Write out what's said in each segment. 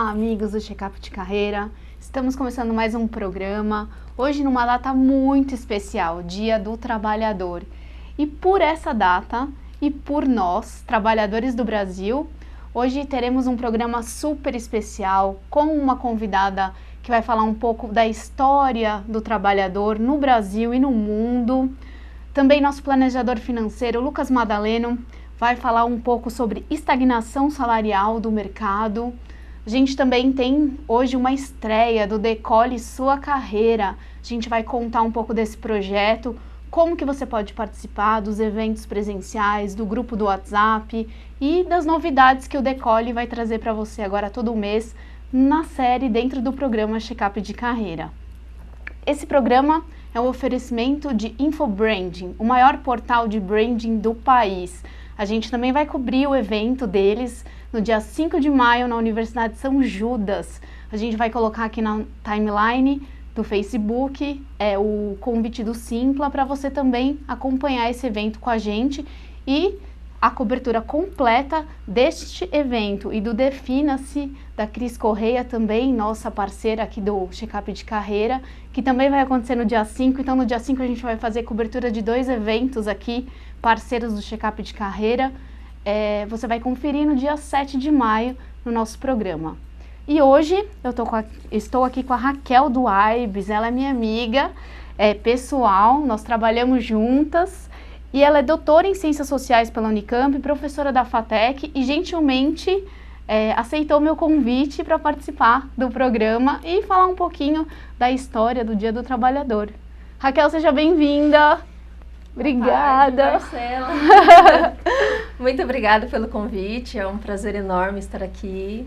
Olá, amigos do Checkup de Carreira. Estamos começando mais um programa, hoje numa data muito especial, Dia do Trabalhador. E por essa data e por nós, trabalhadores do Brasil, hoje teremos um programa super especial com uma convidada que vai falar um pouco da história do trabalhador no Brasil e no mundo. Também nosso planejador financeiro, Lucas Madaleno, vai falar um pouco sobre estagnação salarial do mercado. A gente também tem hoje uma estreia do Decole Sua Carreira. A gente vai contar um pouco desse projeto, como que você pode participar dos eventos presenciais, do grupo do WhatsApp e das novidades que o Decole vai trazer para você agora todo mês na série dentro do programa Checkup de Carreira. Esse programa é um oferecimento de Infobranding, o maior portal de branding do país. A gente também vai cobrir o evento deles no dia 5 de maio na Universidade São Judas. A gente vai colocar aqui na timeline do Facebook o convite do Simpla para você também acompanhar esse evento com a gente e a cobertura completa deste evento e do Defina-se da Cris Correia também, nossa parceira aqui do Checkup de Carreira, que também vai acontecer no dia 5. Então no dia 5 a gente vai fazer cobertura de 2 eventos aqui, parceiros do Checkup de Carreira. Você vai conferir no dia 7 de maio no nosso programa. E hoje estou aqui com a Raquel do AIBS, ela é minha amiga pessoal, nós trabalhamos juntas e ela é doutora em Ciências Sociais pela Unicamp, professora da FATEC e gentilmente aceitou meu convite para participar do programa e falar um pouquinho da história do Dia do Trabalhador. Raquel, seja bem-vinda! Obrigada! Marcela! Muito obrigada pelo convite, é um prazer enorme estar aqui.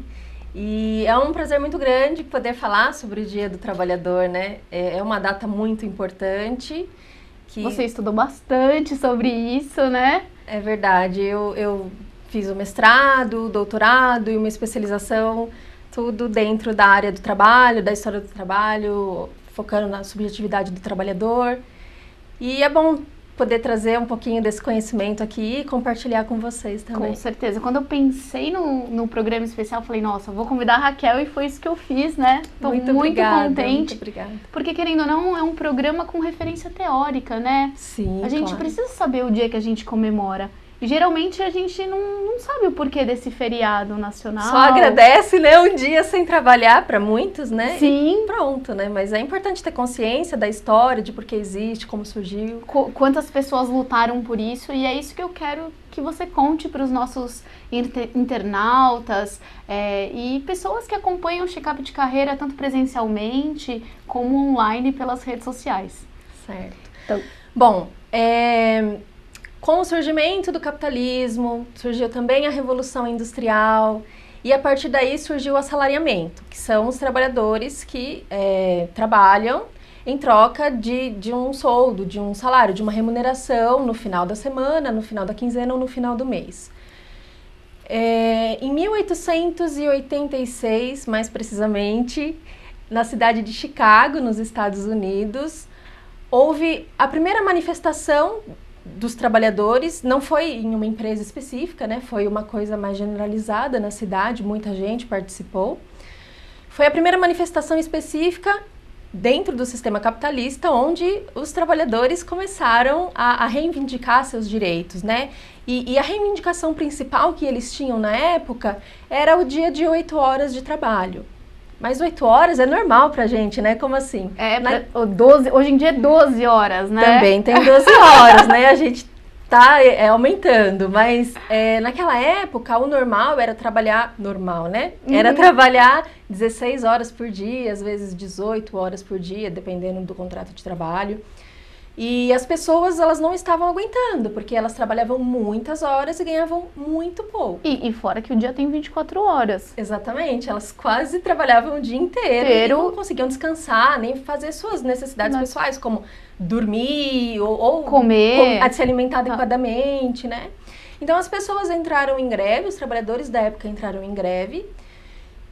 E é um prazer muito grande poder falar sobre o Dia do Trabalhador, né? É uma data muito importante. Você estudou bastante sobre isso, né? É verdade, eu fiz o mestrado, doutorado e uma especialização, tudo dentro da área do trabalho, da história do trabalho, focando na subjetividade do trabalhador. E é bom poder trazer um pouquinho desse conhecimento aqui e compartilhar com vocês também. Com certeza. Quando eu pensei no programa especial, eu falei, nossa, vou convidar a Raquel e foi isso que eu fiz, né? Tô muito contente. Muito obrigada. Porque, querendo ou não, é um programa com referência teórica, né? Sim, a gente claro. precisa saber o dia que a gente comemora. E geralmente a gente não sabe o porquê desse feriado nacional. Só agradece, né? Um dia sem trabalhar para muitos, né? Sim. E pronto, né? Mas é importante ter consciência da história, de por que existe, como surgiu. Quantas pessoas lutaram por isso, e é isso que eu quero que você conte para os nossos internautas e pessoas que acompanham o Checkup de Carreira, tanto presencialmente como online pelas redes sociais. Certo. Então, bom, com o surgimento do capitalismo, surgiu também a Revolução Industrial e a partir daí surgiu o assalariamento, que são os trabalhadores que trabalham em troca de um soldo, de um salário, de uma remuneração no final da semana, no final da quinzena ou no final do mês. Em 1886, mais precisamente, na cidade de Chicago, nos Estados Unidos, houve a primeira manifestação dos trabalhadores. Não foi em uma empresa específica, né? Foi uma coisa mais generalizada na cidade, muita gente participou. Foi a primeira manifestação específica dentro do sistema capitalista, onde os trabalhadores começaram a reivindicar seus direitos, né? E a reivindicação principal que eles tinham na época era o dia de 8 horas de trabalho. Mas 8 horas é normal pra gente, né? Como assim? 12, hoje em dia é 12 horas, né? Também tem 12 horas, né? A gente tá aumentando, mas naquela época o normal era trabalhar, né? Era trabalhar 16 horas por dia, às vezes 18 horas por dia, dependendo do contrato de trabalho. E as pessoas, elas não estavam aguentando, porque elas trabalhavam muitas horas e ganhavam muito pouco. E fora que o dia tem 24 horas. Exatamente, elas quase trabalhavam o dia inteiro. E não conseguiam descansar, nem fazer suas necessidades pessoais, como dormir ou comer, se alimentar adequadamente, né? Então as pessoas entraram em greve, os trabalhadores da época entraram em greve,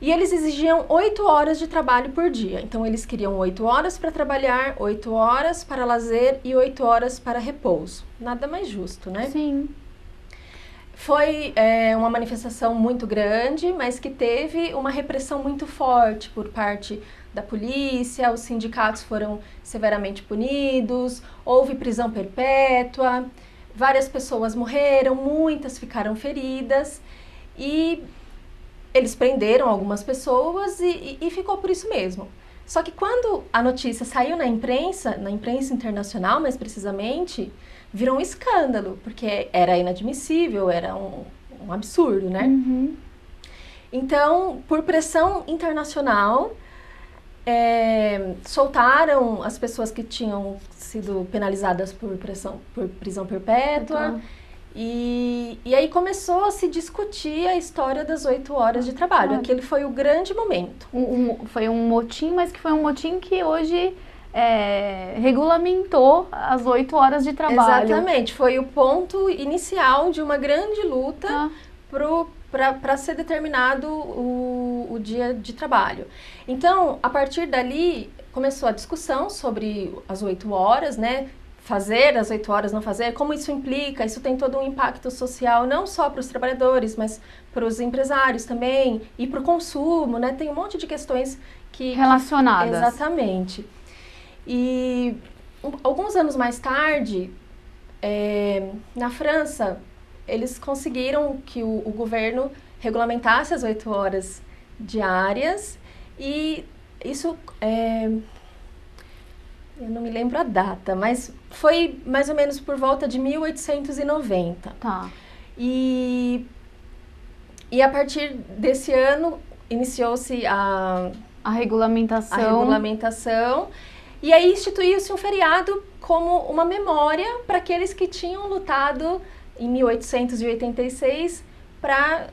e eles exigiam 8 horas de trabalho por dia. Então, eles queriam 8 horas para trabalhar, 8 horas para lazer e 8 horas para repouso. Nada mais justo, né? Sim. Foi uma manifestação muito grande, mas que teve uma repressão muito forte por parte da polícia, os sindicatos foram severamente punidos, houve prisão perpétua, várias pessoas morreram, muitas ficaram feridas e eles prenderam algumas pessoas e ficou por isso mesmo. Só que quando a notícia saiu na imprensa internacional mais precisamente, virou um escândalo, porque era inadmissível, era um absurdo, né? Uhum. Então, por pressão internacional, soltaram as pessoas que tinham sido penalizadas por prisão perpétua. Então, E aí começou a se discutir a história das 8 horas de trabalho. Olha. Aquele foi o grande momento. foi um motim, mas que foi um motim que hoje regulamentou as 8 horas de trabalho. Exatamente, foi o ponto inicial de uma grande luta Ah. para ser determinado o dia de trabalho. Então, a partir dali, começou a discussão sobre as 8 horas, né? Fazer as 8 horas, não fazer, como isso implica, isso tem todo um impacto social, não só para os trabalhadores, mas para os empresários também, e para o consumo, né? Tem um monte de questões Relacionadas. Exatamente. E alguns anos mais tarde, na França, eles conseguiram que o governo regulamentasse as 8 horas diárias e isso, eu não me lembro a data, mas foi mais ou menos por volta de 1890. Tá. E a partir desse ano iniciou-se A a regulamentação. regulamentação e aí instituiu-se um feriado como uma memória para aqueles que tinham lutado em 1886 para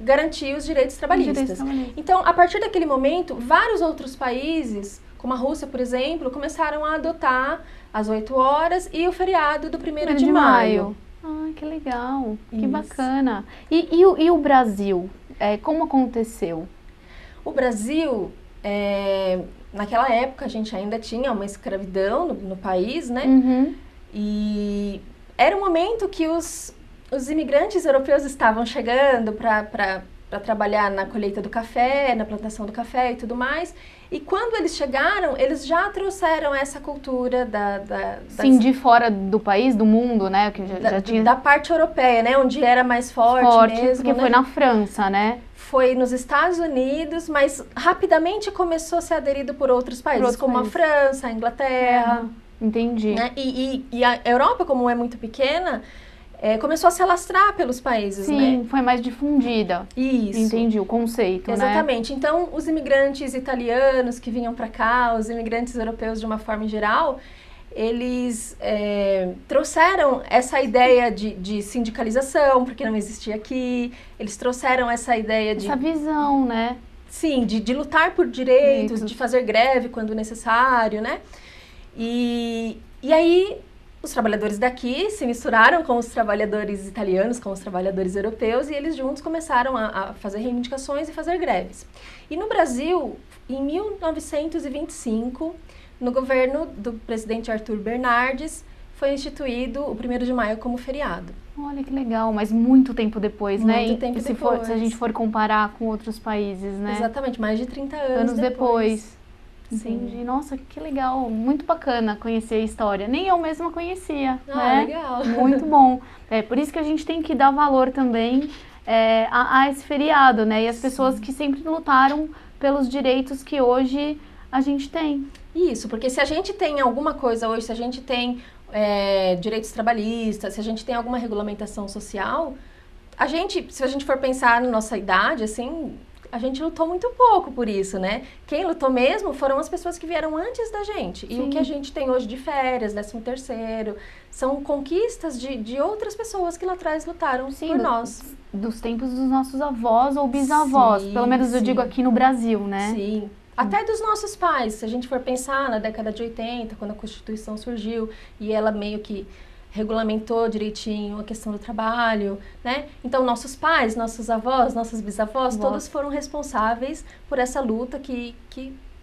garantir os direitos trabalhistas. Então, a partir daquele momento, vários outros países, como a Rússia, por exemplo, começaram a adotar as 8 horas e o feriado do 1º de maio. Ah, que legal, que Isso. bacana. E o Brasil? Como aconteceu? O Brasil, naquela época, a gente ainda tinha uma escravidão no país, né? Uhum. E era um momento que os imigrantes europeus estavam chegando para trabalhar na colheita do café, na plantação do café e tudo mais. E quando eles chegaram, eles já trouxeram essa cultura Sim, de fora do país, do mundo, né? Que já tinha da parte europeia, né? Onde era mais forte mesmo, porque né? foi na França, né? Foi nos Estados Unidos, mas rapidamente começou a ser aderido por outros países, como a França, a Inglaterra. Entendi. Né? E a Europa, como é muito pequena, começou a se alastrar pelos países, né? Sim, foi mais difundida. Isso. Entendi o conceito, Exatamente. Então, os imigrantes italianos que vinham para cá, os imigrantes europeus de uma forma geral, eles trouxeram essa ideia de sindicalização, porque não existia aqui. Eles trouxeram essa ideia de... Essa visão, né? Sim, de lutar por direitos, de fazer greve quando necessário, né? E aí, os trabalhadores daqui se misturaram com os trabalhadores italianos, com os trabalhadores europeus, e eles juntos começaram a fazer reivindicações e fazer greves. E no Brasil, em 1925, no governo do presidente Arthur Bernardes, foi instituído o 1º de maio como feriado. Olha que legal, mas muito tempo depois, né? Muito tempo depois. Se a gente for comparar com outros países, né? Exatamente, mais de 30 anos depois. Sim. Entendi. Nossa, que legal. Muito bacana conhecer a história. Nem eu mesma conhecia, né? Legal. Muito bom. Por isso que a gente tem que dar valor também a esse feriado, né? E as pessoas que sempre lutaram pelos direitos que hoje a gente tem. Isso, porque se a gente tem alguma coisa hoje, se a gente tem direitos trabalhistas, se a gente tem alguma regulamentação social, se a gente for pensar na nossa idade, assim, a gente lutou muito pouco por isso, né? Quem lutou mesmo foram as pessoas que vieram antes da gente. Sim. E o que a gente tem hoje de férias, 13º, são conquistas de outras pessoas que lá atrás lutaram por nós. Dos tempos dos nossos avós ou bisavós, Sim, pelo menos eu digo aqui no Brasil, né? Sim. Até dos nossos pais, se a gente for pensar na década de 80, quando a Constituição surgiu e ela meio que regulamentou direitinho a questão do trabalho, né? Então, nossos pais, nossos avós, nossos bisavós, todos foram responsáveis por essa luta que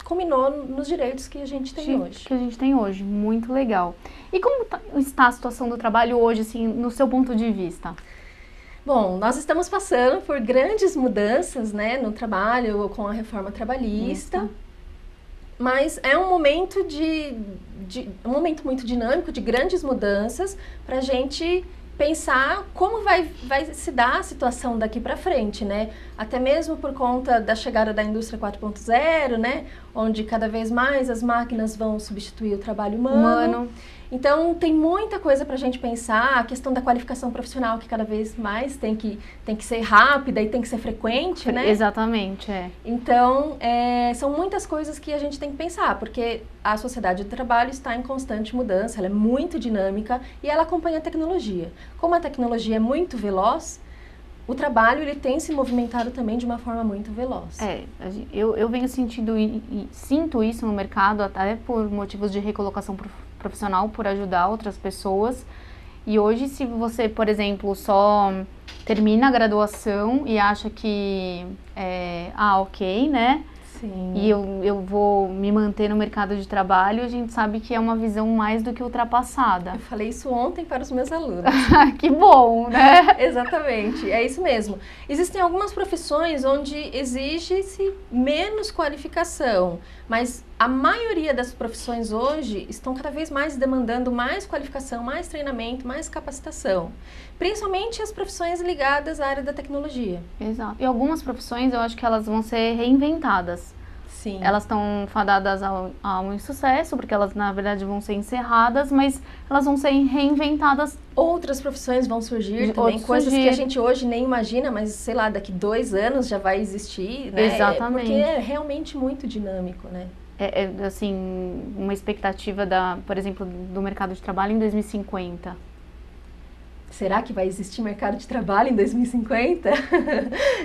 culminou nos direitos que a gente tem hoje. Que a gente tem hoje, muito legal. E como está a situação do trabalho hoje, assim, no seu ponto de vista? Bom, nós estamos passando por grandes mudanças, né, no trabalho com a reforma trabalhista, mas é um momento um momento muito dinâmico, de grandes mudanças, para a gente pensar como vai se dar a situação daqui para frente, né? Até mesmo por conta da chegada da indústria 4.0, né? Onde cada vez mais as máquinas vão substituir o trabalho humano. Então, tem muita coisa para a gente pensar, a questão da qualificação profissional, que cada vez mais tem que ser rápida e tem que ser frequente, né? Exatamente, é. Então, são muitas coisas que a gente tem que pensar, porque a sociedade do trabalho está em constante mudança, ela é muito dinâmica e ela acompanha a tecnologia. Como a tecnologia é muito veloz, o trabalho ele tem se movimentado também de uma forma muito veloz. Eu venho sentindo e sinto isso no mercado, até por motivos de recolocação profissional, por ajudar outras pessoas. E hoje, se você, por exemplo, só termina a graduação e acha que ok, né? Sim. E eu vou me manter no mercado de trabalho, a gente sabe que é uma visão mais do que ultrapassada. Eu falei isso ontem para os meus alunos. Que bom, né? Exatamente, é isso mesmo. Existem algumas profissões onde exige-se menos qualificação, mas a maioria das profissões hoje estão cada vez mais demandando mais qualificação, mais treinamento, mais capacitação. Principalmente as profissões ligadas à área da tecnologia. Exato. E algumas profissões eu acho que elas vão ser reinventadas. Sim. Elas estão fadadas ao insucesso, porque elas na verdade vão ser encerradas, mas elas vão ser reinventadas. Outras profissões vão surgir também, coisas que a gente hoje nem imagina, mas sei lá, daqui 2 anos já vai existir, né? Exatamente. Porque é realmente muito dinâmico, né? Assim, uma expectativa por exemplo, do mercado de trabalho em 2050. Será que vai existir mercado de trabalho em 2050?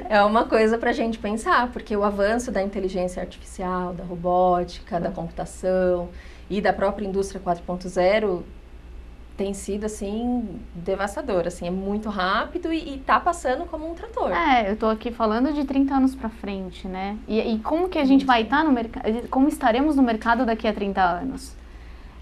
É uma coisa para a gente pensar, porque o avanço da inteligência artificial, da robótica, da computação e da própria indústria 4.0 tem sido, assim, devastador, assim, é muito rápido e tá passando como um trator. Eu tô aqui falando de 30 anos para frente, né? E como que a gente vai estar no mercado, como estaremos no mercado daqui a 30 anos?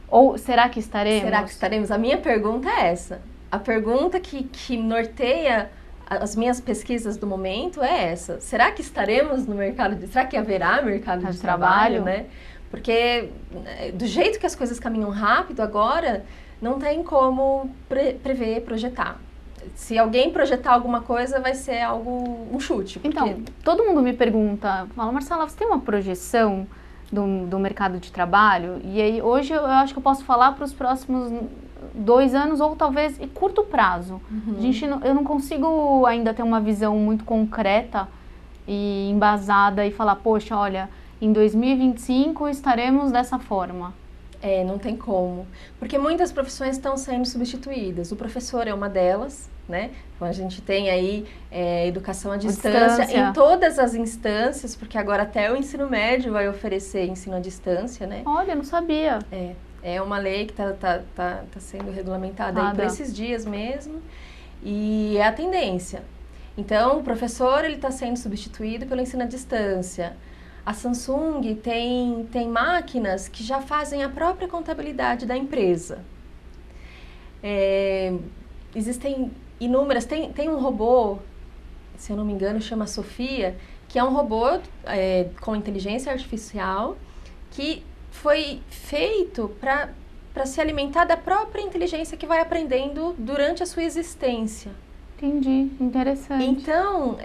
Ou será que estaremos? Será que estaremos? A minha pergunta é essa. A pergunta que norteia as minhas pesquisas do momento é essa. Será que estaremos no mercado será que haverá mercado de trabalho, né? Porque do jeito que as coisas caminham rápido agora, não tem como prever, projetar. Se alguém projetar alguma coisa, vai ser um chute. Porque... Então, todo mundo me pergunta, fala, Marcela, você tem uma projeção do mercado de trabalho? E aí, hoje eu acho que eu posso falar para os próximos 2 anos ou talvez em curto prazo. Eu não consigo ainda ter uma visão muito concreta e embasada e falar, poxa, olha, em 2025 estaremos dessa forma. Não tem como. Porque muitas profissões estão sendo substituídas. O professor é uma delas, né? Então a gente tem aí educação à distância em todas as instâncias, porque agora até o ensino médio vai oferecer ensino à distância, né? Olha, eu não sabia. É uma lei que tá sendo regulamentada aí por esses dias mesmo, e é a tendência. Então, o professor ele está sendo substituído pelo ensino à distância. A Samsung tem máquinas que já fazem a própria contabilidade da empresa. Existem inúmeras, tem um robô, se eu não me engano, chama Sofia, que é um robô com inteligência artificial que foi feito para se alimentar da própria inteligência que vai aprendendo durante a sua existência. Entendi, interessante. Então,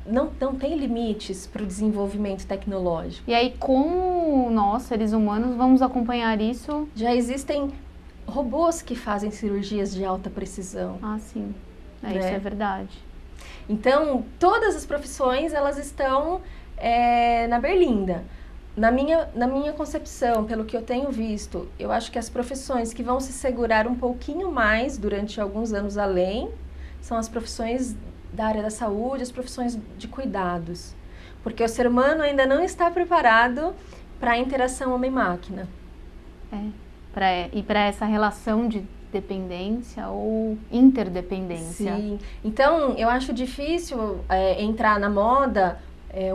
não tem limites para o desenvolvimento tecnológico. E aí, como nós, seres humanos, vamos acompanhar isso? Já existem robôs que fazem cirurgias de alta precisão. Ah, sim. Isso é verdade. Então, todas as profissões, elas estão na berlinda. Na minha concepção, pelo que eu tenho visto, eu acho que as profissões que vão se segurar um pouquinho mais durante alguns anos além são as profissões da área da saúde, as profissões de cuidados. Porque o ser humano ainda não está preparado para a interação homem-máquina. E para essa relação de dependência ou interdependência. Sim. Então, eu acho difícil entrar na moda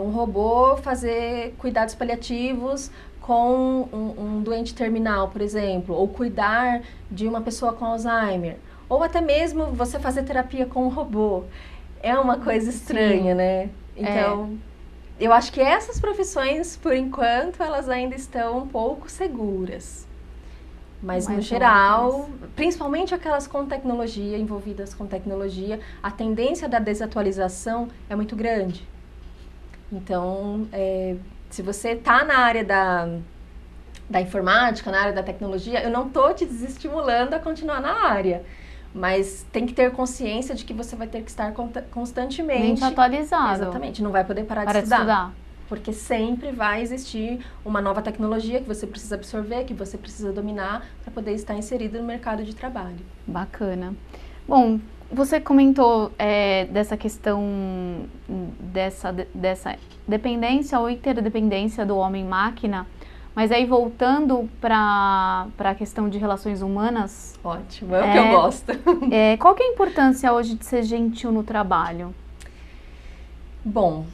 um robô fazer cuidados paliativos com um doente terminal, por exemplo, ou cuidar de uma pessoa com Alzheimer, Ou até mesmo você fazer terapia com um robô. É uma coisa estranha, né? Então, eu acho que essas profissões, por enquanto, elas ainda estão um pouco seguras. Mas no geral, principalmente aquelas com tecnologia, envolvidas com tecnologia, a tendência da desatualização é muito grande. Então, se você está na área da informática, na área da tecnologia, eu não estou te desestimulando a continuar na área. Mas tem que ter consciência de que você vai ter que estar constantemente atualizado. Exatamente, não vai poder parar de estudar. Porque sempre vai existir uma nova tecnologia que você precisa absorver, que você precisa dominar para poder estar inserido no mercado de trabalho. Bacana. Bom, você comentou dessa questão dessa dependência ou interdependência do homem-máquina, mas aí voltando para a questão de relações humanas... Ótimo, é o que eu gosto. Qual que é a importância hoje de ser gentil no trabalho? Bom...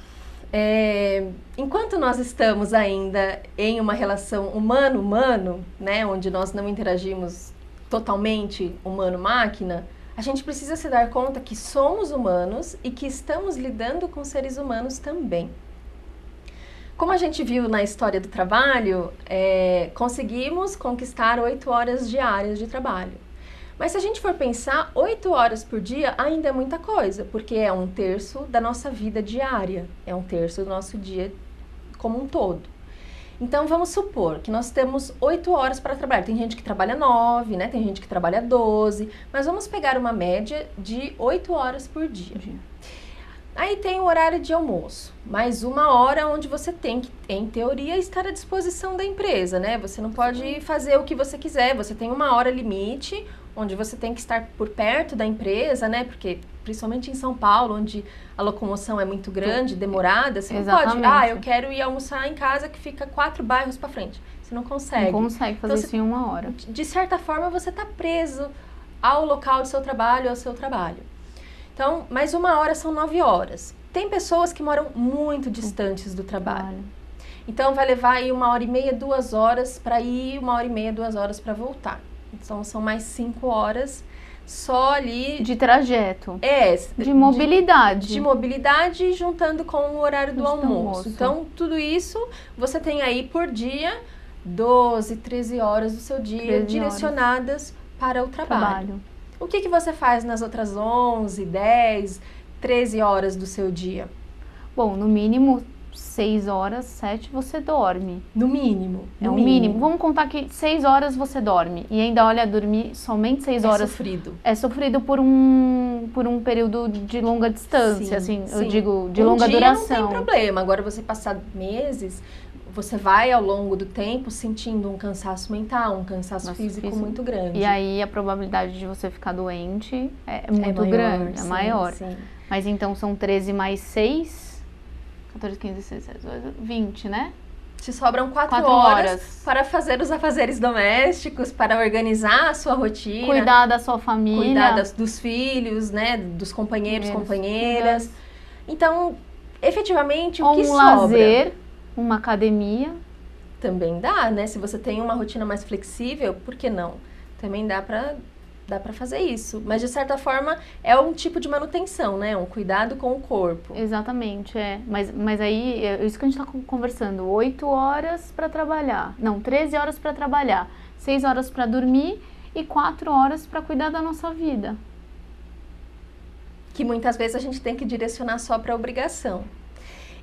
enquanto nós estamos ainda em uma relação humano-humano, né, onde nós não interagimos totalmente humano-máquina, a gente precisa se dar conta que somos humanos e que estamos lidando com seres humanos também. Como a gente viu na história do trabalho, conseguimos conquistar 8 horas diárias de trabalho. Mas se a gente for pensar, 8 horas por dia ainda é muita coisa, porque é 1/3 da nossa vida diária, é 1/3 do nosso dia como um todo. Então, vamos supor que nós temos 8 horas para trabalhar. Tem gente que trabalha 9, né? Tem gente que trabalha 12, mas vamos pegar uma média de 8 horas por dia. Aí tem o horário de almoço, mais 1 hora onde você tem que, em teoria, estar à disposição da empresa, né? Você não pode fazer o que você quiser, você tem 1 hora limite, onde você tem que estar por perto da empresa, né? Porque, principalmente em São Paulo, onde a locomoção é muito grande, demorada, você não pode, eu quero ir almoçar em casa que fica 4 bairros para frente. Você não consegue. Não consegue fazer isso em 1 hora. De certa forma, você está preso ao local do seu trabalho, ao seu trabalho. Então, mais 1 hora são 9 horas. Tem pessoas que moram muito distantes do trabalho. Então, vai levar aí 1h30, 2 horas para ir, 1h30, 2 horas para voltar. Então, são mais 5 horas só ali... De trajeto. De mobilidade. De mobilidade, juntando com o horário do almoço. Então, tudo isso, você tem aí por dia 12, 13 horas do seu dia direcionadas para o trabalho. O que você faz nas outras 11, 10, 13 horas do seu dia? Bom, no mínimo 6 horas, 7 você dorme. No mínimo. É o mínimo. Vamos contar que 6 horas você dorme. E ainda, olha, dormir somente 6 horas... É sofrido. É sofrido por um período de longa distância, assim, eu digo, de longa duração. Não tem problema. Agora, você passar meses, você vai ao longo do tempo sentindo um cansaço mental, um cansaço físico muito grande. E aí a probabilidade de você ficar doente é muito grande, é maior. Sim. Mas então são 13 mais 6, 14, 15, 16, 17, 20, né? Te sobram 4 horas para fazer os afazeres domésticos, para organizar a sua rotina. Cuidar da sua família. Cuidar dos filhos, né? Dos companheiros, companheiras. Então, efetivamente, o que sobra... lazer, uma academia. Também dá, né? Se você tem uma rotina mais flexível, por que não? Também dá para fazer isso. Mas, de certa forma, é um tipo de manutenção, né? Um cuidado com o corpo. Exatamente, Mas aí, é isso que a gente está conversando. 8 horas para trabalhar. Não, 13 horas para trabalhar. 6 horas para dormir e 4 horas para cuidar da nossa vida. Que muitas vezes a gente tem que direcionar só para a obrigação.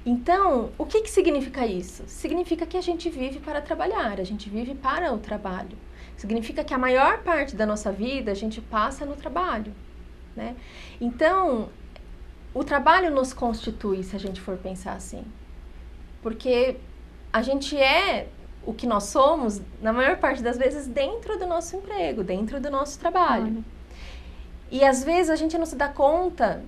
Então, o que significa isso? Significa que a gente vive para trabalhar, a gente vive para o trabalho. Significa que a maior parte da nossa vida a gente passa no trabalho, né? Então, o trabalho nos constitui, se a gente for pensar assim. Porque a gente é o que nós somos, na maior parte das vezes, dentro do nosso emprego, dentro do nosso trabalho. E às vezes a gente não se dá conta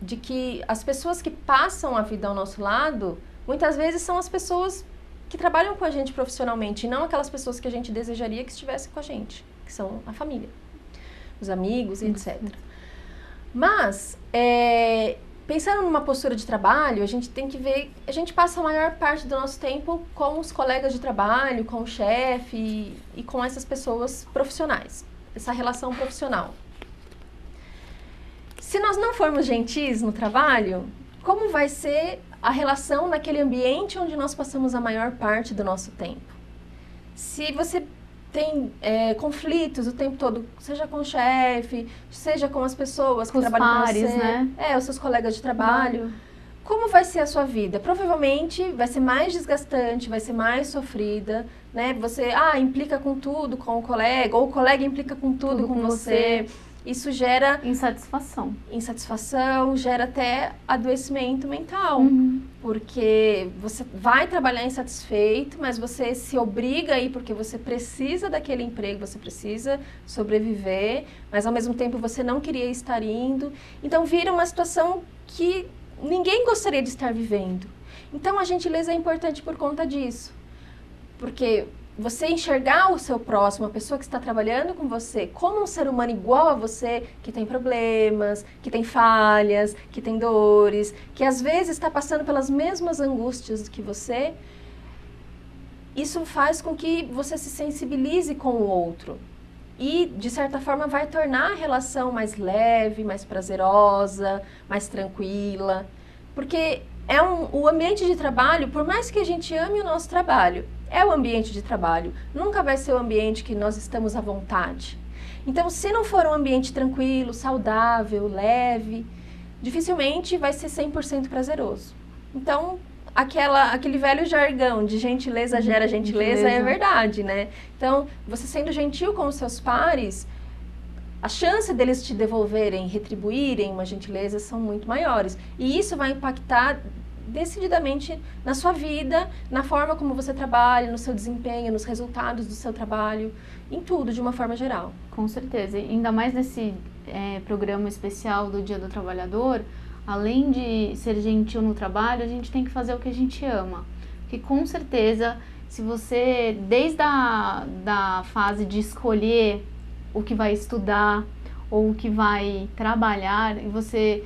de que as pessoas que passam a vida ao nosso lado, muitas vezes são as pessoas que trabalham com a gente profissionalmente, e não aquelas pessoas que a gente desejaria que estivessem com a gente, que são a família, os amigos e etc. Mas, pensando numa postura de trabalho, a gente tem que ver, a gente passa a maior parte do nosso tempo com os colegas de trabalho, com o chefe e com essas pessoas profissionais, essa relação profissional. Se nós não formos gentis no trabalho, como vai ser a relação naquele ambiente onde nós passamos a maior parte do nosso tempo? Se você tem conflitos o tempo todo, seja com o chefe, seja com as pessoas que trabalham com você, né? Os seus colegas de trabalho, como vai ser a sua vida? Provavelmente vai ser mais desgastante, vai ser mais sofrida, né? Você implica com tudo com o colega, ou o colega implica com tudo com você. Isso gera insatisfação, gera até adoecimento mental, porque você vai trabalhar insatisfeito, mas você se obriga a ir porque você precisa daquele emprego, você precisa sobreviver, mas ao mesmo tempo você não queria estar indo. Então vira uma situação que ninguém gostaria de estar vivendo. Então a gentileza é importante por conta disso, porque você enxergar o seu próximo, a pessoa que está trabalhando com você, como um ser humano igual a você, que tem problemas, que tem falhas, que tem dores, que às vezes está passando pelas mesmas angústias que você, isso faz com que você se sensibilize com o outro. E, de certa forma, vai tornar a relação mais leve, mais prazerosa, mais tranquila. Porque o ambiente de trabalho, por mais que a gente ame o nosso trabalho, é o ambiente de trabalho. Nunca vai ser o ambiente que nós estamos à vontade. Então, se não for um ambiente tranquilo, saudável, leve, dificilmente vai ser 100% prazeroso. Então, aquele velho jargão de gentileza gera gentileza é verdade, né? Então, você sendo gentil com os seus pares, a chance deles te devolverem, retribuírem uma gentileza são muito maiores. E isso vai impactar decididamente na sua vida, na forma como você trabalha, no seu desempenho, nos resultados do seu trabalho, em tudo, de uma forma geral. Com certeza. E ainda mais nesse programa especial do Dia do Trabalhador, além de ser gentil no trabalho, a gente tem que fazer o que a gente ama. Porque com certeza, se você, desde da fase de escolher o que vai estudar ou o que vai trabalhar, e você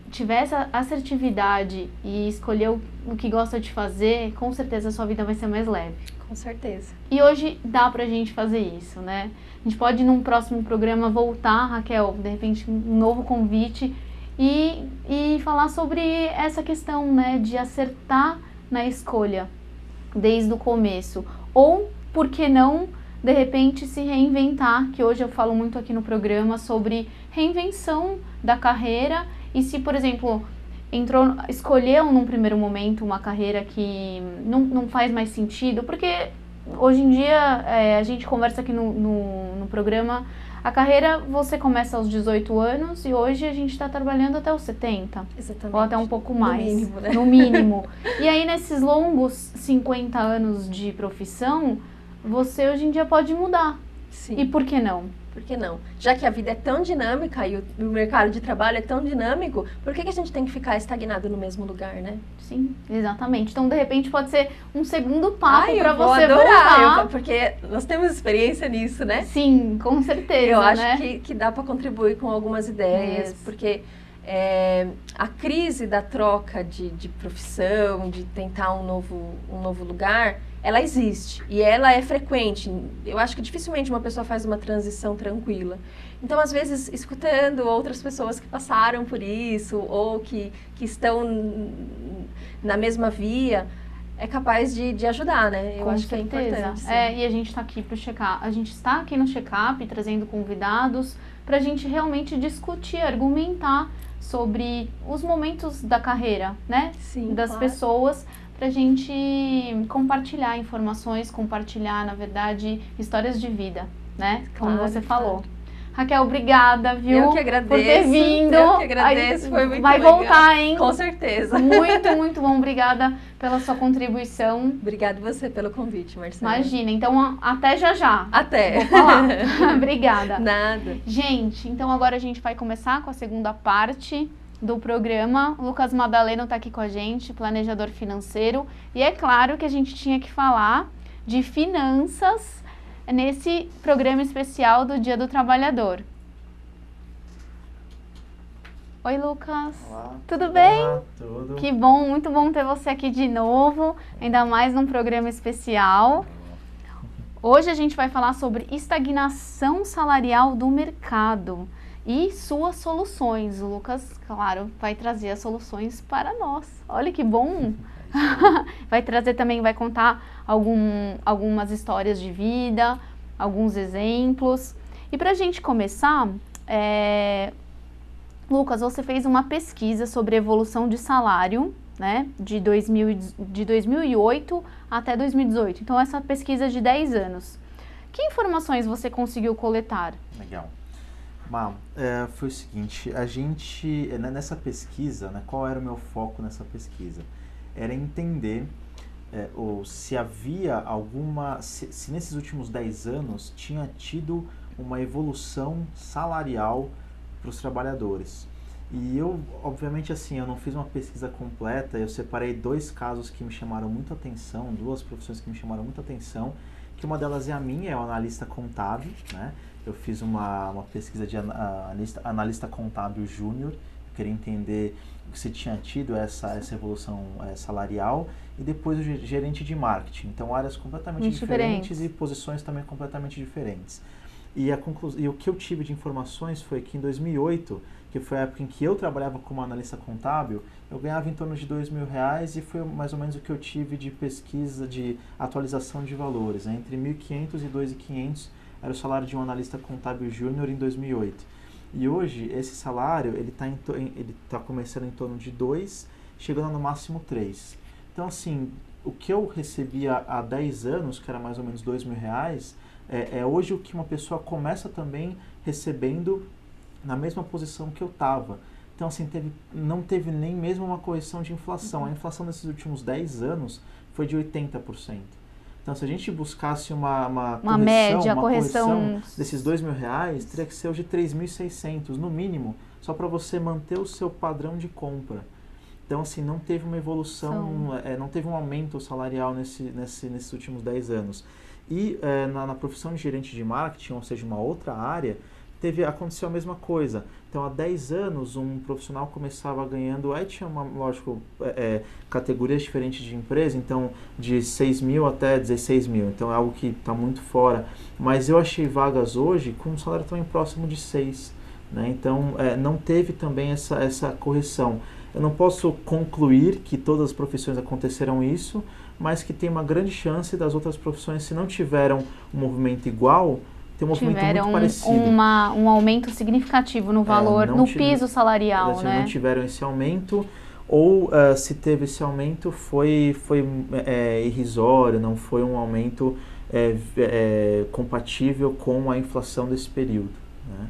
tiver essa assertividade e escolher o que gosta de fazer, com certeza a sua vida vai ser mais leve. Com certeza. E hoje dá pra gente fazer isso, né? A gente pode, num próximo programa, voltar, Raquel, de repente, um novo convite e falar sobre essa questão, né, de acertar na escolha desde o começo. Ou, por que não, de repente, se reinventar, que hoje eu falo muito aqui no programa sobre reinvenção da carreira. E se, por exemplo, escolheu num primeiro momento uma carreira que não faz mais sentido, porque hoje em dia a gente conversa aqui no programa, a carreira você começa aos 18 anos e hoje a gente está trabalhando até os 70. Exatamente. Ou até um pouco mais. No mínimo, né? No mínimo. E aí nesses longos 50 anos de profissão, você hoje em dia pode mudar. Sim. E por que não? Por que não? Já que a vida é tão dinâmica e o mercado de trabalho é tão dinâmico, por que a gente tem que ficar estagnado no mesmo lugar, né? Sim, exatamente. Então, de repente, pode ser um segundo papo para você voltar. voltar. Porque nós temos experiência nisso, né? Sim, com certeza, Eu acho né? que dá para contribuir com algumas ideias, porque a crise da troca de profissão, de tentar um novo lugar, ela existe e ela é frequente. Eu acho que dificilmente uma pessoa faz uma transição tranquila. Então, às vezes, escutando outras pessoas que passaram por isso ou que estão na mesma via, é capaz de ajudar, né? Eu acho que é importante. E a gente está aqui para checar. A gente está aqui no check-up trazendo convidados para a gente realmente discutir, argumentar sobre os momentos da carreira, né? Sim, das pessoas, para a gente compartilhar informações, compartilhar, na verdade, histórias de vida, né? Como você falou. Raquel, obrigada, viu? Eu que agradeço. Por ter vindo. Eu que agradeço, foi muito legal. Vai voltar, hein? Com certeza. Muito, muito bom. Obrigada pela sua contribuição. Obrigada você pelo convite, Marcela. Imagina. Então, até já já. Até. Vou falar. Obrigada. Nada. Gente, então agora a gente vai começar com a segunda parte do programa. O Lucas Madaleno está aqui com a gente, planejador financeiro. E é claro que a gente tinha que falar de finanças nesse programa especial do Dia do Trabalhador. Oi, Lucas. Olá. Tudo bem? Olá, tudo. Que bom, muito bom ter você aqui de novo, ainda mais num programa especial. Hoje a gente vai falar sobre estagnação salarial do mercado. e suas soluções. O Lucas, claro, vai trazer as soluções para nós. Olha que bom! Vai trazer também, vai contar algumas histórias de vida, alguns exemplos. E para a gente começar, Lucas, você fez uma pesquisa sobre evolução de salário, né, de 2008 até 2018. Então, essa pesquisa de 10 anos. Que informações você conseguiu coletar? Legal. Foi o seguinte, a gente, nessa pesquisa, né, qual era o meu foco nessa pesquisa? Era entender se havia se nesses últimos 10 anos tinha tido uma evolução salarial para os trabalhadores. E eu, obviamente, assim, eu não fiz uma pesquisa completa, eu separei 2 casos que me chamaram muito atenção, 2 profissões que me chamaram muito atenção, que uma delas é a minha, é o analista contábil, né? Eu fiz uma pesquisa de analista contábil júnior, queria entender se tinha tido essa evolução salarial, e depois o gerente de marketing. Então, áreas completamente diferentes e posições também completamente diferentes. E o que eu tive de informações foi que em 2008, que foi a época em que eu trabalhava como analista contábil, eu ganhava em torno de R$2.000 e foi mais ou menos o que eu tive de pesquisa, de atualização de valores. Né? Entre 1.500 e 2.500 era o salário de um analista contábil júnior em 2008. E hoje, esse salário, ele tá começando em torno de 2, chegando no máximo 3. Então, assim, o que eu recebia há 10 anos, que era mais ou menos R$2.000, é hoje o que uma pessoa começa também recebendo na mesma posição que eu estava. Então, assim, não teve nem mesmo uma correção de inflação. A inflação nesses últimos 10 anos foi de 80%. Então, se a gente buscasse uma correção desses R$2.000, teria que ser hoje R$3.600, no mínimo, só para você manter o seu padrão de compra. Então, assim, não teve uma evolução, não teve um aumento salarial nesses últimos 10 anos. E na profissão de gerente de marketing, ou seja, uma outra área, aconteceu a mesma coisa. Então, há 10 anos, um profissional começava ganhando, aí tinha, lógico, categorias diferentes de empresa, então, de 6.000 até 16.000. Então, é algo que está muito fora. Mas eu achei vagas hoje com um salário também próximo de 6. Né? Então, não teve também essa correção. Eu não posso concluir que todas as profissões aconteceram isso, mas que tem uma grande chance das outras profissões, se não tiveram um movimento igual, ter um movimento muito parecido. Um aumento significativo no valor, no piso salarial, né? Não tiveram esse aumento, ou se teve esse aumento foi irrisório, não foi um aumento compatível com a inflação desse período. Né?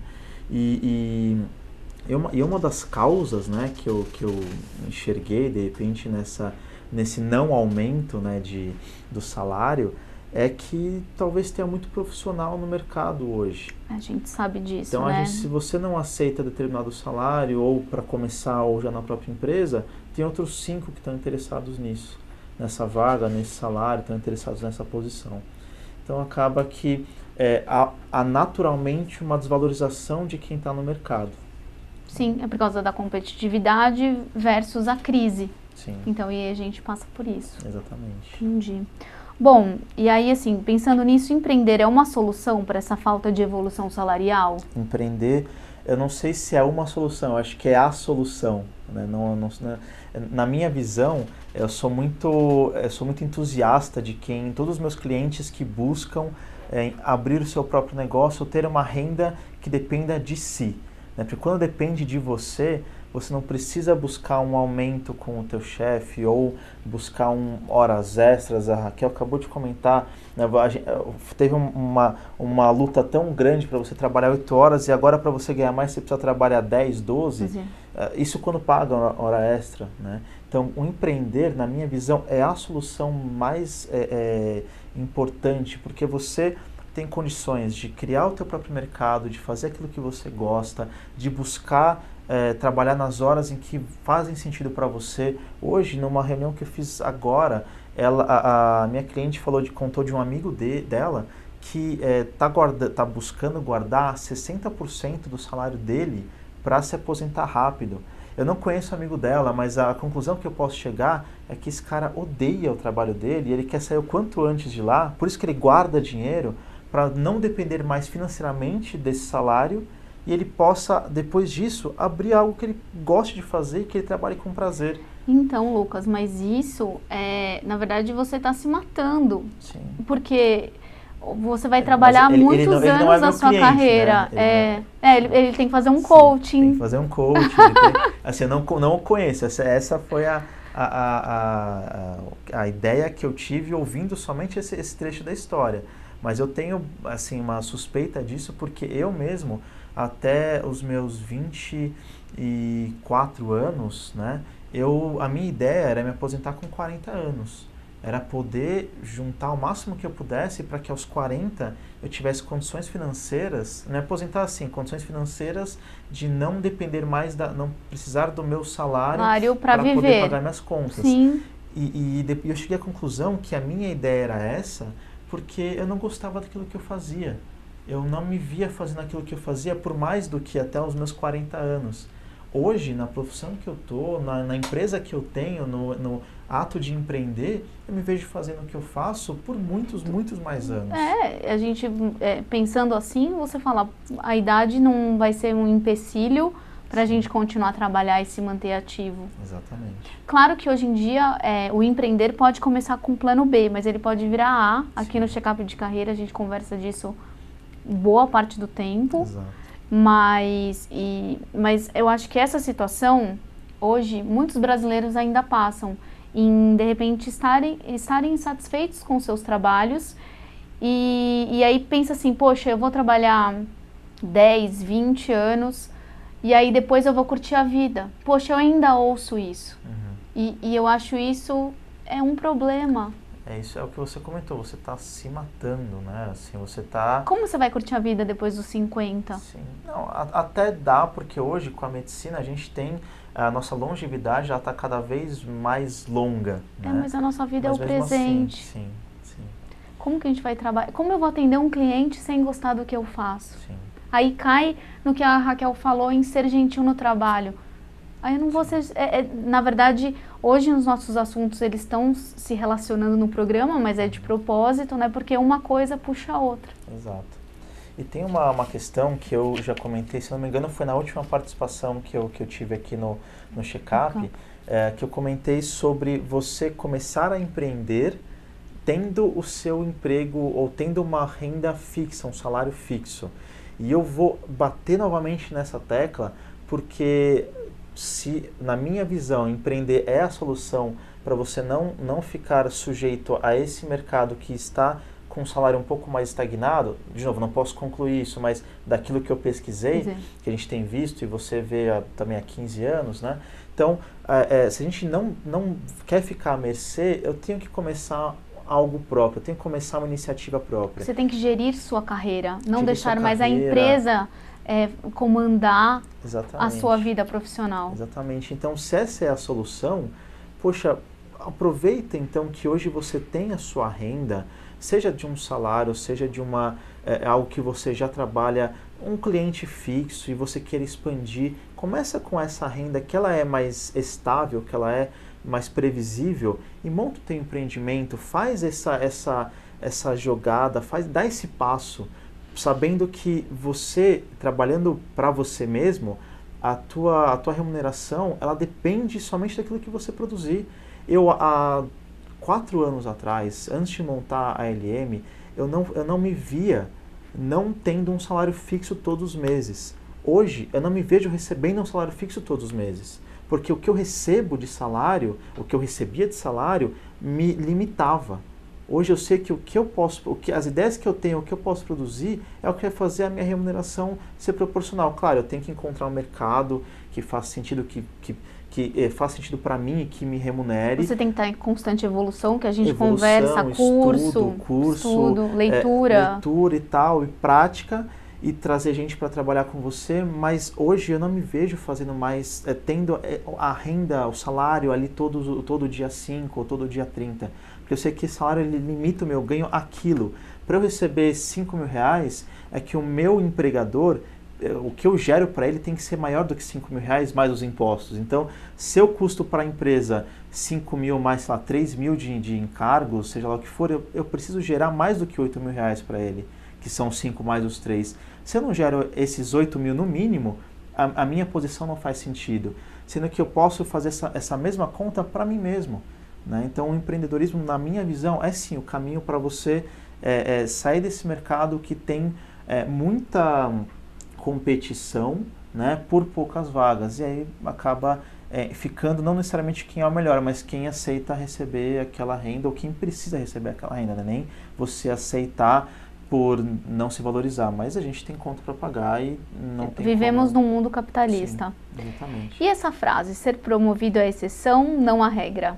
E uma das causas, né, que eu enxerguei, de repente, nesse não aumento, né, do salário, é que talvez tenha muito profissional no mercado hoje. A gente sabe disso, então, né? Se você não aceita determinado salário, ou para começar, ou já na própria empresa, tem outros 5 que estão interessados nisso, nessa vaga, nesse salário, estão interessados nessa posição. Então, acaba que há naturalmente uma desvalorização de quem está no mercado. Sim, é por causa da competitividade versus a crise. Sim. Então, e a gente passa por isso. Exatamente. Entendi. Bom, e aí assim, pensando nisso, empreender é uma solução para essa falta de evolução salarial? Empreender, eu não sei se é uma solução, eu acho que é a solução. Né? Na minha visão, eu sou muito entusiasta de todos os meus clientes que buscam abrir o seu próprio negócio ou ter uma renda que dependa de si. Né? Porque quando depende de você, você não precisa buscar um aumento com o teu chefe ou buscar horas extras. A Raquel acabou de comentar, né, teve uma luta tão grande para você trabalhar 8 horas e agora para você ganhar mais você precisa trabalhar 10, 12. Uhum. Isso quando paga hora extra. Né? Então, o empreender, na minha visão, é a solução mais importante, porque você tem condições de criar o teu próprio mercado, de fazer aquilo que você gosta, de buscar trabalhar nas horas em que fazem sentido para você. Hoje, numa reunião que eu fiz agora, a minha cliente contou de um amigo dela que está buscando guardar 60% do salário dele para se aposentar rápido. Eu não conheço o amigo dela, mas a conclusão que eu posso chegar é que esse cara odeia o trabalho dele e ele quer sair o quanto antes de lá, por isso que ele guarda dinheiro para não depender mais financeiramente desse salário e ele possa, depois disso, abrir algo que ele goste de fazer e que ele trabalhe com prazer. Então, Lucas, mas isso, na verdade, você está se matando. Sim. Porque você vai trabalhar Mas ele muitos não é anos meu na sua cliente, carreira. né? Ele tem que fazer um Sim, coaching. tem que fazer um coaching. Assim, eu não o conheço. Essa foi a ideia que eu tive ouvindo somente esse trecho da história. Mas eu tenho, assim, uma suspeita disso porque eu mesmo, até os meus 24 anos, né, a minha ideia era me aposentar com 40 anos. Era poder juntar o máximo que eu pudesse para que aos 40 eu tivesse condições financeiras, me aposentar assim, condições financeiras de não depender mais, não precisar do meu salário para poder pagar minhas contas. Sim. E eu cheguei à conclusão que a minha ideia era essa, porque eu não gostava daquilo que eu fazia. Eu não me via fazendo aquilo que eu fazia por mais do que até os meus 40 anos. Hoje, na profissão que eu estou, na empresa que eu tenho, no ato de empreender, eu me vejo fazendo o que eu faço por muitos mais anos. A gente, pensando assim, você fala, a idade não vai ser um empecilho para a gente continuar a trabalhar e se manter ativo. Exatamente. Claro que hoje em dia o empreender pode começar com plano B, mas ele pode virar A. Aqui no Check-up de Carreira a gente conversa disso boa parte do tempo. Exato. Mas eu acho que essa situação, hoje, muitos brasileiros ainda passam em, de repente, estarem insatisfeitos com seus trabalhos e aí pensa assim, poxa, eu vou trabalhar 10, 20 anos e aí depois eu vou curtir a vida. Poxa, eu ainda ouço isso. Uhum. E eu acho isso um problema. Isso é o que você comentou, você está se matando, né? Assim, você está... Como você vai curtir a vida depois dos 50? Sim, não, até dá, porque hoje com a medicina a gente tem, a nossa longevidade já está cada vez mais longa, né? Mas a nossa vida Mas é o mesmo presente. Assim, sim. Como que a gente vai trabalhar? Como eu vou atender um cliente sem gostar do que eu faço? Sim. Aí cai no que a Raquel falou em ser gentil no trabalho. Aí eu não vou ser... na verdade, hoje os nossos assuntos eles estão se relacionando no programa, mas é de propósito, né? Porque uma coisa puxa a outra. Exato. E tem uma questão que eu já comentei, se não me engano, foi na última participação que eu tive aqui no Check-up, que eu comentei sobre você começar a empreender tendo o seu emprego ou tendo uma renda fixa, um salário fixo. E eu vou bater novamente nessa tecla, porque se, na minha visão, empreender é a solução para você não ficar sujeito a esse mercado que está com um salário um pouco mais estagnado, de novo, não posso concluir isso, mas daquilo que eu pesquisei, que a gente tem visto e você vê também há 15 anos, né? Então, se a gente não quer ficar à mercê, eu tenho que começar algo próprio, eu tenho que começar uma iniciativa própria. Você tem que gerir sua carreira, não deixar mais a empresa comandar a sua vida profissional. Exatamente. Então, se essa é a solução, poxa, aproveita então que hoje você tem a sua renda, seja de um salário, seja de algo que você já trabalha, um cliente fixo e você quer expandir, começa com essa renda que ela é mais estável, que ela é mais previsível e monta o teu empreendimento, faz essa jogada, dá esse passo, sabendo que você, trabalhando para você mesmo, a tua remuneração, ela depende somente daquilo que você produzir. Eu, há 4 anos atrás, antes de montar a LM, eu não me via não tendo um salário fixo todos os meses. Hoje, eu não me vejo recebendo um salário fixo todos os meses, porque o que eu recebo de salário, o que eu recebia de salário, me limitava. Hoje eu sei que as ideias que eu tenho, o que eu posso produzir, é o que vai fazer a minha remuneração ser proporcional. Claro, eu tenho que encontrar um mercado que faça sentido, que faça sentido para mim e que me remunere. Você tem que estar em constante evolução, que a gente conversa, curso, estudo, leitura. Leitura e tal, e prática, e trazer gente para trabalhar com você, mas hoje eu não me vejo fazendo mais, tendo a renda, o salário ali todo dia 5 ou todo dia 30. Porque eu sei que esse salário ele limita o meu ganho àquilo. Para eu receber 5 mil reais, é que o meu empregador, o que eu gero para ele tem que ser maior do que 5 mil reais mais os impostos. Então, se eu custo para a empresa 5 mil mais, sei lá, 3 mil de encargos, seja lá o que for, eu preciso gerar mais do que 8 mil reais para ele, que são 5 mais os 3. Se eu não gero esses 8 mil no mínimo, a minha posição não faz sentido. Sendo que eu posso fazer essa mesma conta para mim mesmo. Né? Então, o empreendedorismo, na minha visão, é sim o caminho para você sair desse mercado que tem muita competição, né, por poucas vagas. E aí acaba ficando não necessariamente quem é o melhor, mas quem aceita receber aquela renda ou quem precisa receber aquela renda. Né? Nem você aceitar por não se valorizar, mas a gente tem conta para pagar e não tem Vivemos como... num mundo capitalista. Sim, exatamente. E essa frase, ser promovido é exceção, não a regra?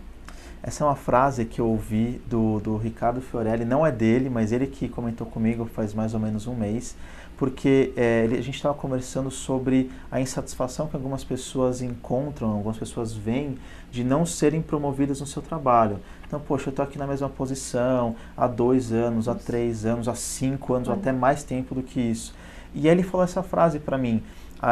Essa é uma frase que eu ouvi do Ricardo Fiorelli, não é dele, mas ele que comentou comigo faz mais ou menos um mês, porque a gente estava conversando sobre a insatisfação que algumas pessoas encontram, algumas pessoas veem de não serem promovidas no seu trabalho. Então, poxa, eu estou aqui na mesma posição há 2 anos, há 3 anos, há 5 anos, ou até mais tempo do que isso. E ele falou essa frase para mim,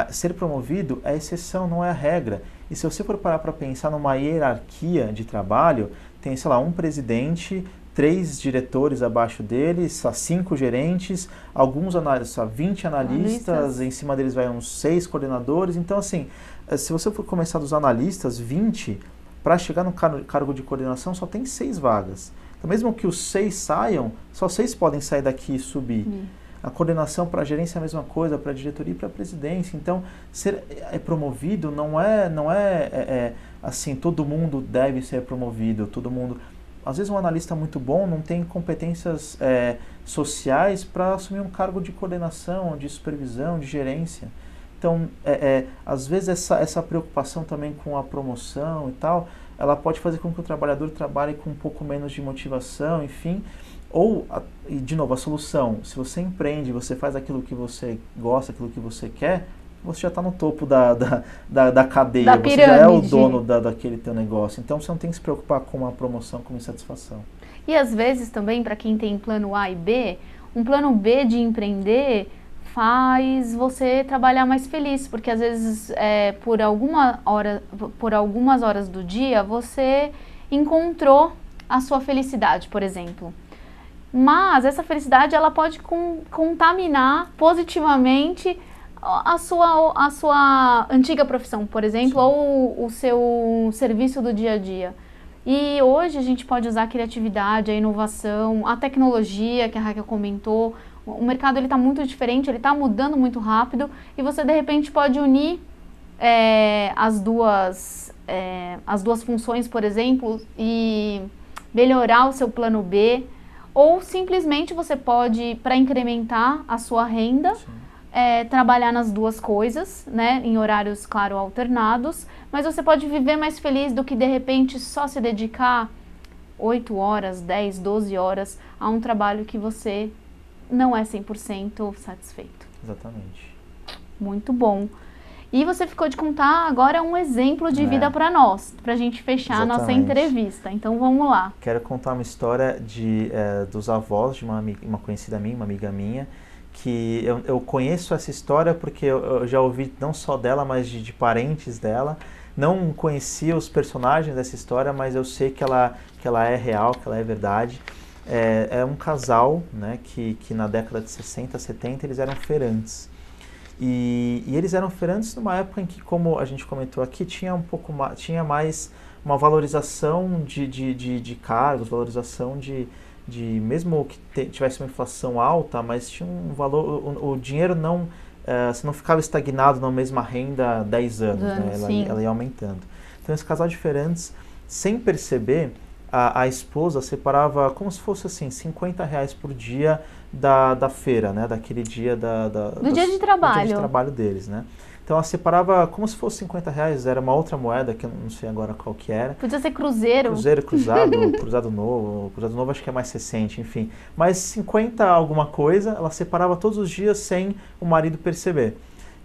ser promovido é exceção, não é a regra. E se você for parar para pensar numa hierarquia de trabalho, tem, sei lá, um presidente, 3 diretores abaixo dele, 5 gerentes, alguns analistas, 20 analistas, em cima deles vai uns 6 coordenadores. Então, assim, se você for começar dos analistas, 20, para chegar no cargo de coordenação só tem 6 vagas. Então, mesmo que os 6 saiam, só 6 podem sair daqui e subir. A coordenação para a gerência é a mesma coisa, para a diretoria e para a presidência. Então, ser promovido não é assim, todo mundo deve ser promovido, todo mundo... Às vezes um analista muito bom não tem competências sociais para assumir um cargo de coordenação, de supervisão, de gerência. Então, às vezes essa preocupação também com a promoção e tal, ela pode fazer com que o trabalhador trabalhe com um pouco menos de motivação, enfim. Ou, e de novo, a solução, se você empreende, você faz aquilo que você gosta, aquilo que você quer, você já está no topo da cadeia, da você já é o pirâmide. dono daquele teu negócio. Então, você não tem que se preocupar com a promoção, com a insatisfação. E às vezes também, para quem tem plano A e B, um plano B de empreender faz você trabalhar mais feliz, porque às vezes por algumas horas do dia você encontrou a sua felicidade, por exemplo. Mas essa felicidade ela pode contaminar positivamente a sua antiga profissão, por exemplo, ou o seu serviço do dia a dia. E hoje a gente pode usar a criatividade, a inovação, a tecnologia que a Raquel comentou. O mercado está muito diferente, ele está mudando muito rápido e você de repente pode unir as duas funções, por exemplo, e melhorar o seu plano B. Ou simplesmente você pode, para incrementar a sua renda, trabalhar nas duas coisas, né, em horários, claro, alternados, mas você pode viver mais feliz do que, de repente, só se dedicar 8 horas, 10, 12 horas a um trabalho que você não é 100% satisfeito. Exatamente. Muito bom. E você ficou de contar agora um exemplo de vida para nós, para a gente fechar a nossa entrevista. Então, vamos lá. Quero contar uma história dos avós de uma conhecida minha, uma amiga minha, que eu conheço essa história porque eu já ouvi não só dela, mas de parentes dela. Não conhecia os personagens dessa história, mas eu sei que ela é real, que ela é verdade. É um casal, né, que na década de 60, 70, eles eram feirantes. E eles eram feirantes numa época em que, como a gente comentou aqui, tinha mais uma valorização de cargos, valorização de mesmo que tivesse uma inflação alta, mas tinha um valor, o dinheiro não, você não ficava estagnado na mesma renda há 10 anos, né? Ela ia aumentando. Então, esse casal de feirantes, sem perceber, a esposa separava como se fosse assim, R$50 por dia da feira, né? Daquele dia do dia de trabalho. Do dia de trabalho deles, né? Então ela separava como se fosse R$50, era uma outra moeda que eu não sei agora qual que era. Podia ser cruzeiro. Cruzeiro, cruzado novo acho que é mais recente, enfim. Mas 50 alguma coisa, ela separava todos os dias sem o marido perceber.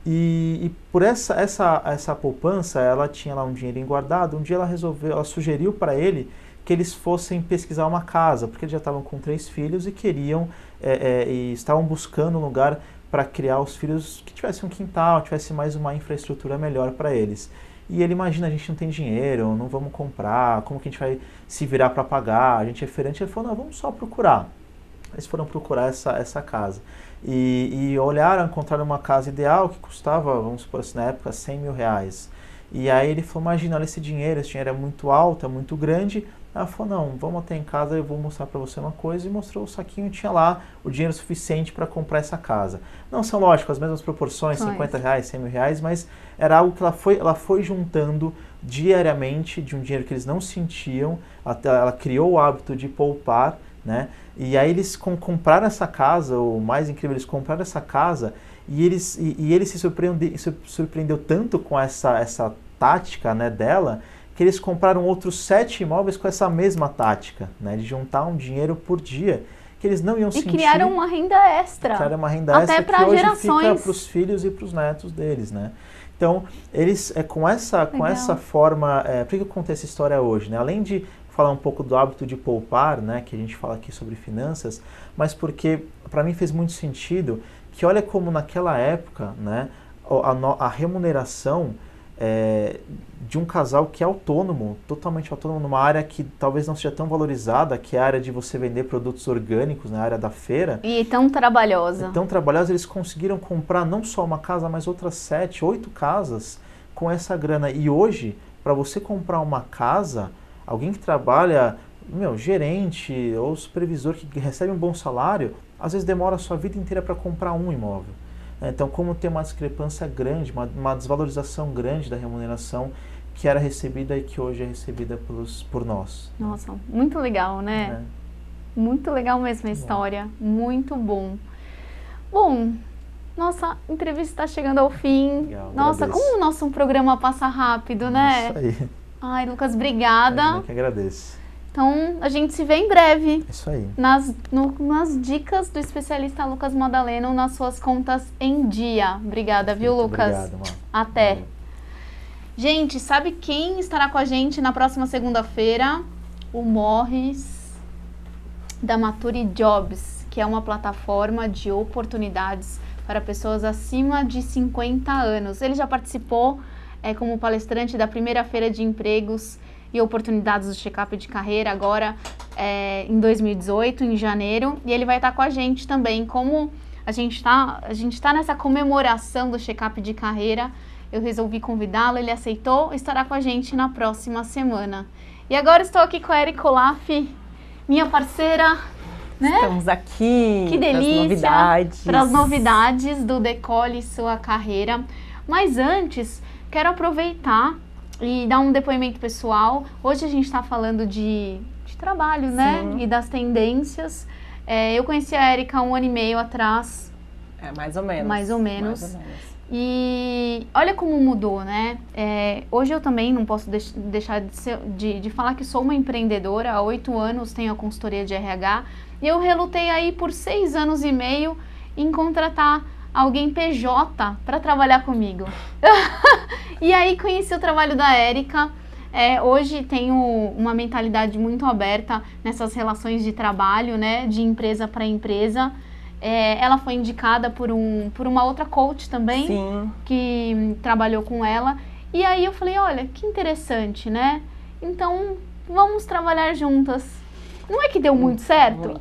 E por essa poupança, ela tinha lá um dinheirinho guardado. Um dia ela sugeriu para ele que eles fossem pesquisar uma casa, porque eles já estavam com 3 filhos e queriam, e estavam buscando um lugar para criar os filhos que tivesse um quintal, tivesse mais uma infraestrutura melhor para eles. E ele imagina, a gente não tem dinheiro, não vamos comprar, como que a gente vai se virar para pagar, a gente é feirante. Ele falou, não, vamos só procurar. Eles foram procurar essa casa. E olharam, encontraram uma casa ideal que custava, vamos supor assim, na época, R$100.000. E aí ele falou, imagina, olha esse dinheiro é muito alto, é muito grande. Ela falou, não, vamos até em casa, eu vou mostrar para você uma coisa. E mostrou o saquinho, tinha lá o dinheiro suficiente para comprar essa casa. Não são, lógico, as mesmas proporções, R$50, R$100.000, mas era algo que ela foi juntando diariamente de um dinheiro que eles não sentiam. Ela criou o hábito de poupar, né? E aí eles compraram essa casa, o mais incrível, eles compraram essa casa e ele se surpreendeu tanto com essa tática, né, dela, que eles compraram outros 7 imóveis com essa mesma tática, né, de juntar um dinheiro por dia, que eles não iam sentir. E criaram uma renda extra. Criaram uma renda extra que hoje gerações. Fica para os filhos e para os netos deles, né? Então, eles, com essa forma, por que eu contei essa história hoje, né? Além de falar um pouco do hábito de poupar, né, que a gente fala aqui sobre finanças, mas porque para mim fez muito sentido que olha como naquela época, né, a remuneração de um casal que é autônomo, totalmente autônomo, numa área que talvez não seja tão valorizada, que é a área de você vender produtos orgânicos, na área da feira. E tão trabalhosa. Tão trabalhosa, eles conseguiram comprar não só uma casa, mas outras 7, 8 casas com essa grana. E hoje, para você comprar uma casa, alguém que trabalha, gerente ou supervisor que recebe um bom salário, às vezes demora a sua vida inteira para comprar um imóvel. Então, como tem uma discrepância grande, uma desvalorização grande da remuneração que era recebida e que hoje é recebida por nós. Nossa, muito legal, né? Muito legal mesmo a história, muito bom. Bom, nossa entrevista está chegando ao fim. Legal, nossa, agradeço. Como o nosso programa passa rápido, né? Isso aí. Ai, Lucas, obrigada. Eu que agradeço. Então, a gente se vê em breve. Isso aí. Nas dicas do especialista Lucas Madaleno nas suas contas em dia. Obrigada, viu, Lucas? Obrigado, mano. Até. Valeu. Gente, sabe quem estará com a gente na próxima segunda-feira? O Morris da Mature Jobs, que é uma plataforma de oportunidades para pessoas acima de 50 anos. Ele já participou como palestrante da primeira feira de empregos e oportunidades do check-up de carreira agora em 2018, em janeiro, e ele vai estar com a gente também. Como a gente tá nessa comemoração do check-up de carreira, eu resolvi convidá-lo, ele aceitou, estará com a gente na próxima semana. E agora estou aqui com a Erika Olaf, minha parceira, né? Estamos aqui. Que delícia! Para as novidades do Decole Sua Carreira. Mas antes, quero aproveitar e dar um depoimento pessoal. Hoje a gente está falando de trabalho, né? Sim. E das tendências. Eu conheci a Erika 1 ano e meio atrás. Mais ou menos. Mais ou menos. Mais ou menos. E olha como mudou, né? Hoje eu também não posso deixar de falar que sou uma empreendedora. Há 8 anos tenho a consultoria de RH. E eu relutei aí por 6 anos e meio em contratar alguém PJ para trabalhar comigo. E aí conheci o trabalho da Erika. Hoje tenho uma mentalidade muito aberta nessas relações de trabalho, né? De empresa para empresa. Ela foi indicada por uma outra coach também. Sim. Que trabalhou com ela. E aí eu falei, olha, que interessante, né? Então, vamos trabalhar juntas. Não é que deu muito certo?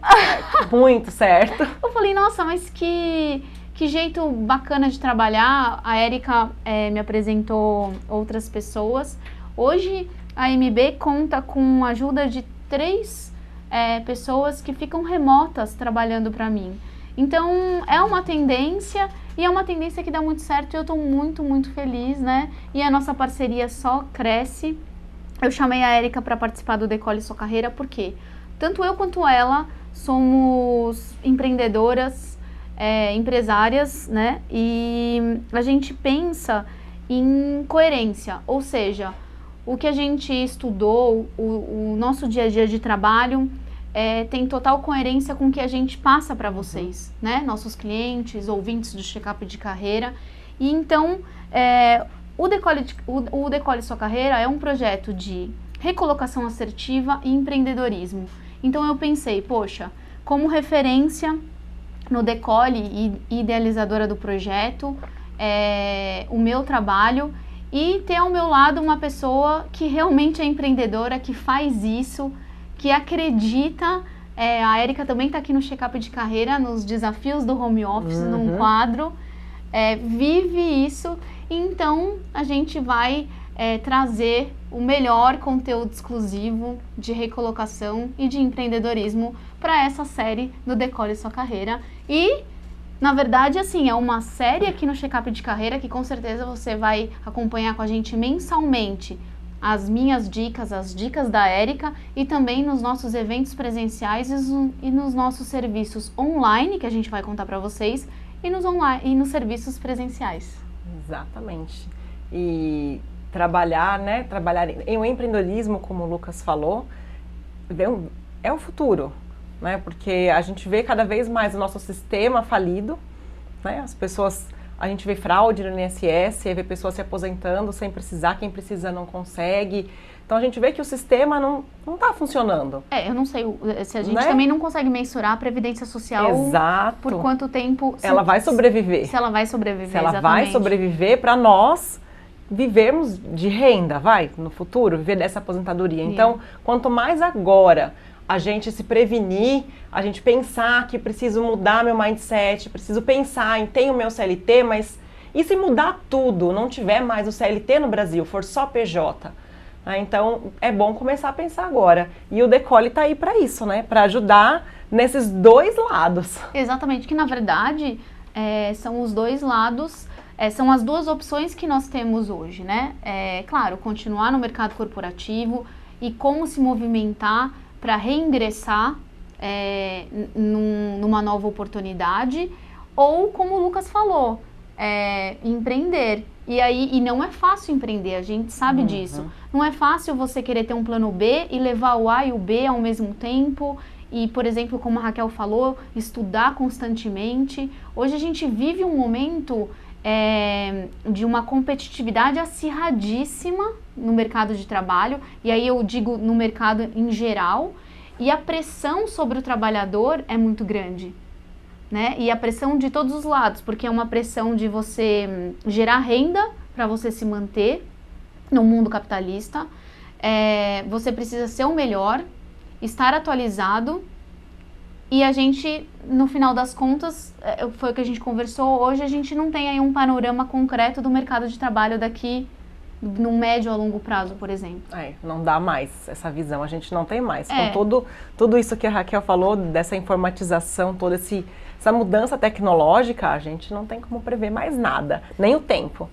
Muito certo. Eu falei, nossa, mas que jeito bacana de trabalhar. A Erika me apresentou outras pessoas. Hoje, a MB conta com a ajuda de 3 pessoas que ficam remotas trabalhando para mim. Então, é uma tendência e é uma tendência que dá muito certo e eu estou muito, muito feliz, né? E a nossa parceria só cresce. Eu chamei a Erika para participar do Decole Sua Carreira porque tanto eu quanto ela somos empreendedoras, empresárias, né? E a gente pensa em coerência, ou seja, o que a gente estudou, o nosso dia a dia de trabalho tem total coerência com o que a gente passa para vocês, né? Nossos clientes, ouvintes do check-up de carreira. E então, o Decole Sua Carreira é um projeto de recolocação assertiva e empreendedorismo. Então eu pensei, poxa, como referência no Decole e idealizadora do projeto, o meu trabalho e ter ao meu lado uma pessoa que realmente é empreendedora, que faz isso, que acredita A Érica também está aqui no Check-up de Carreira, nos desafios do home office, num quadro, vive isso. Então, a gente vai trazer o melhor conteúdo exclusivo de recolocação e de empreendedorismo para essa série do Decole Sua Carreira. E, na verdade, assim, é uma série aqui no Check-up de Carreira que com certeza você vai acompanhar com a gente mensalmente as minhas dicas, as dicas da Érica e também nos nossos eventos presenciais e nos nossos serviços online, que a gente vai contar para vocês, e nos serviços presenciais. Exatamente. E trabalhar em um empreendedorismo, como o Lucas falou, é o futuro, né? Porque a gente vê cada vez mais o nosso sistema falido, né? A gente vê fraude no INSS, vê pessoas se aposentando sem precisar, quem precisa não consegue. Então a gente vê que o sistema não está funcionando. Eu não sei se a gente também não consegue mensurar a Previdência Social. Exato. Por quanto tempo... Ela vai sobreviver. Se ela vai sobreviver, Se ela exatamente. vai sobreviver para nós vivermos de renda, no futuro, viver dessa aposentadoria. Então, quanto mais agora a gente se prevenir, a gente pensar que preciso mudar meu mindset, preciso pensar em ter o meu CLT, mas e se mudar tudo, não tiver mais o CLT no Brasil, for só PJ? Então, é bom começar a pensar agora. E o Decole está aí para isso, né? Para ajudar nesses dois lados. Exatamente, que na verdade são os dois lados, são as duas opções que nós temos hoje, né? Claro, continuar no mercado corporativo e como se movimentar para reingressar numa nova oportunidade, ou como o Lucas falou, empreender. E não é fácil empreender, a gente sabe disso. Não é fácil você querer ter um plano B e levar o A e o B ao mesmo tempo. E, por exemplo, como a Raquel falou, estudar constantemente. Hoje a gente vive um momento de uma competitividade acirradíssima no mercado de trabalho, e aí eu digo no mercado em geral, e a pressão sobre o trabalhador é muito grande, né? E a pressão de todos os lados, porque é uma pressão de você gerar renda para você se manter no mundo capitalista, você precisa ser o melhor, estar atualizado. E a gente, no final das contas, foi o que a gente conversou, hoje a gente não tem aí um panorama concreto do mercado de trabalho daqui no médio a longo prazo, por exemplo. Não dá mais essa visão, a gente não tem mais. Com tudo isso que a Raquel falou, dessa informatização, toda essa mudança tecnológica, a gente não tem como prever mais nada, nem o tempo.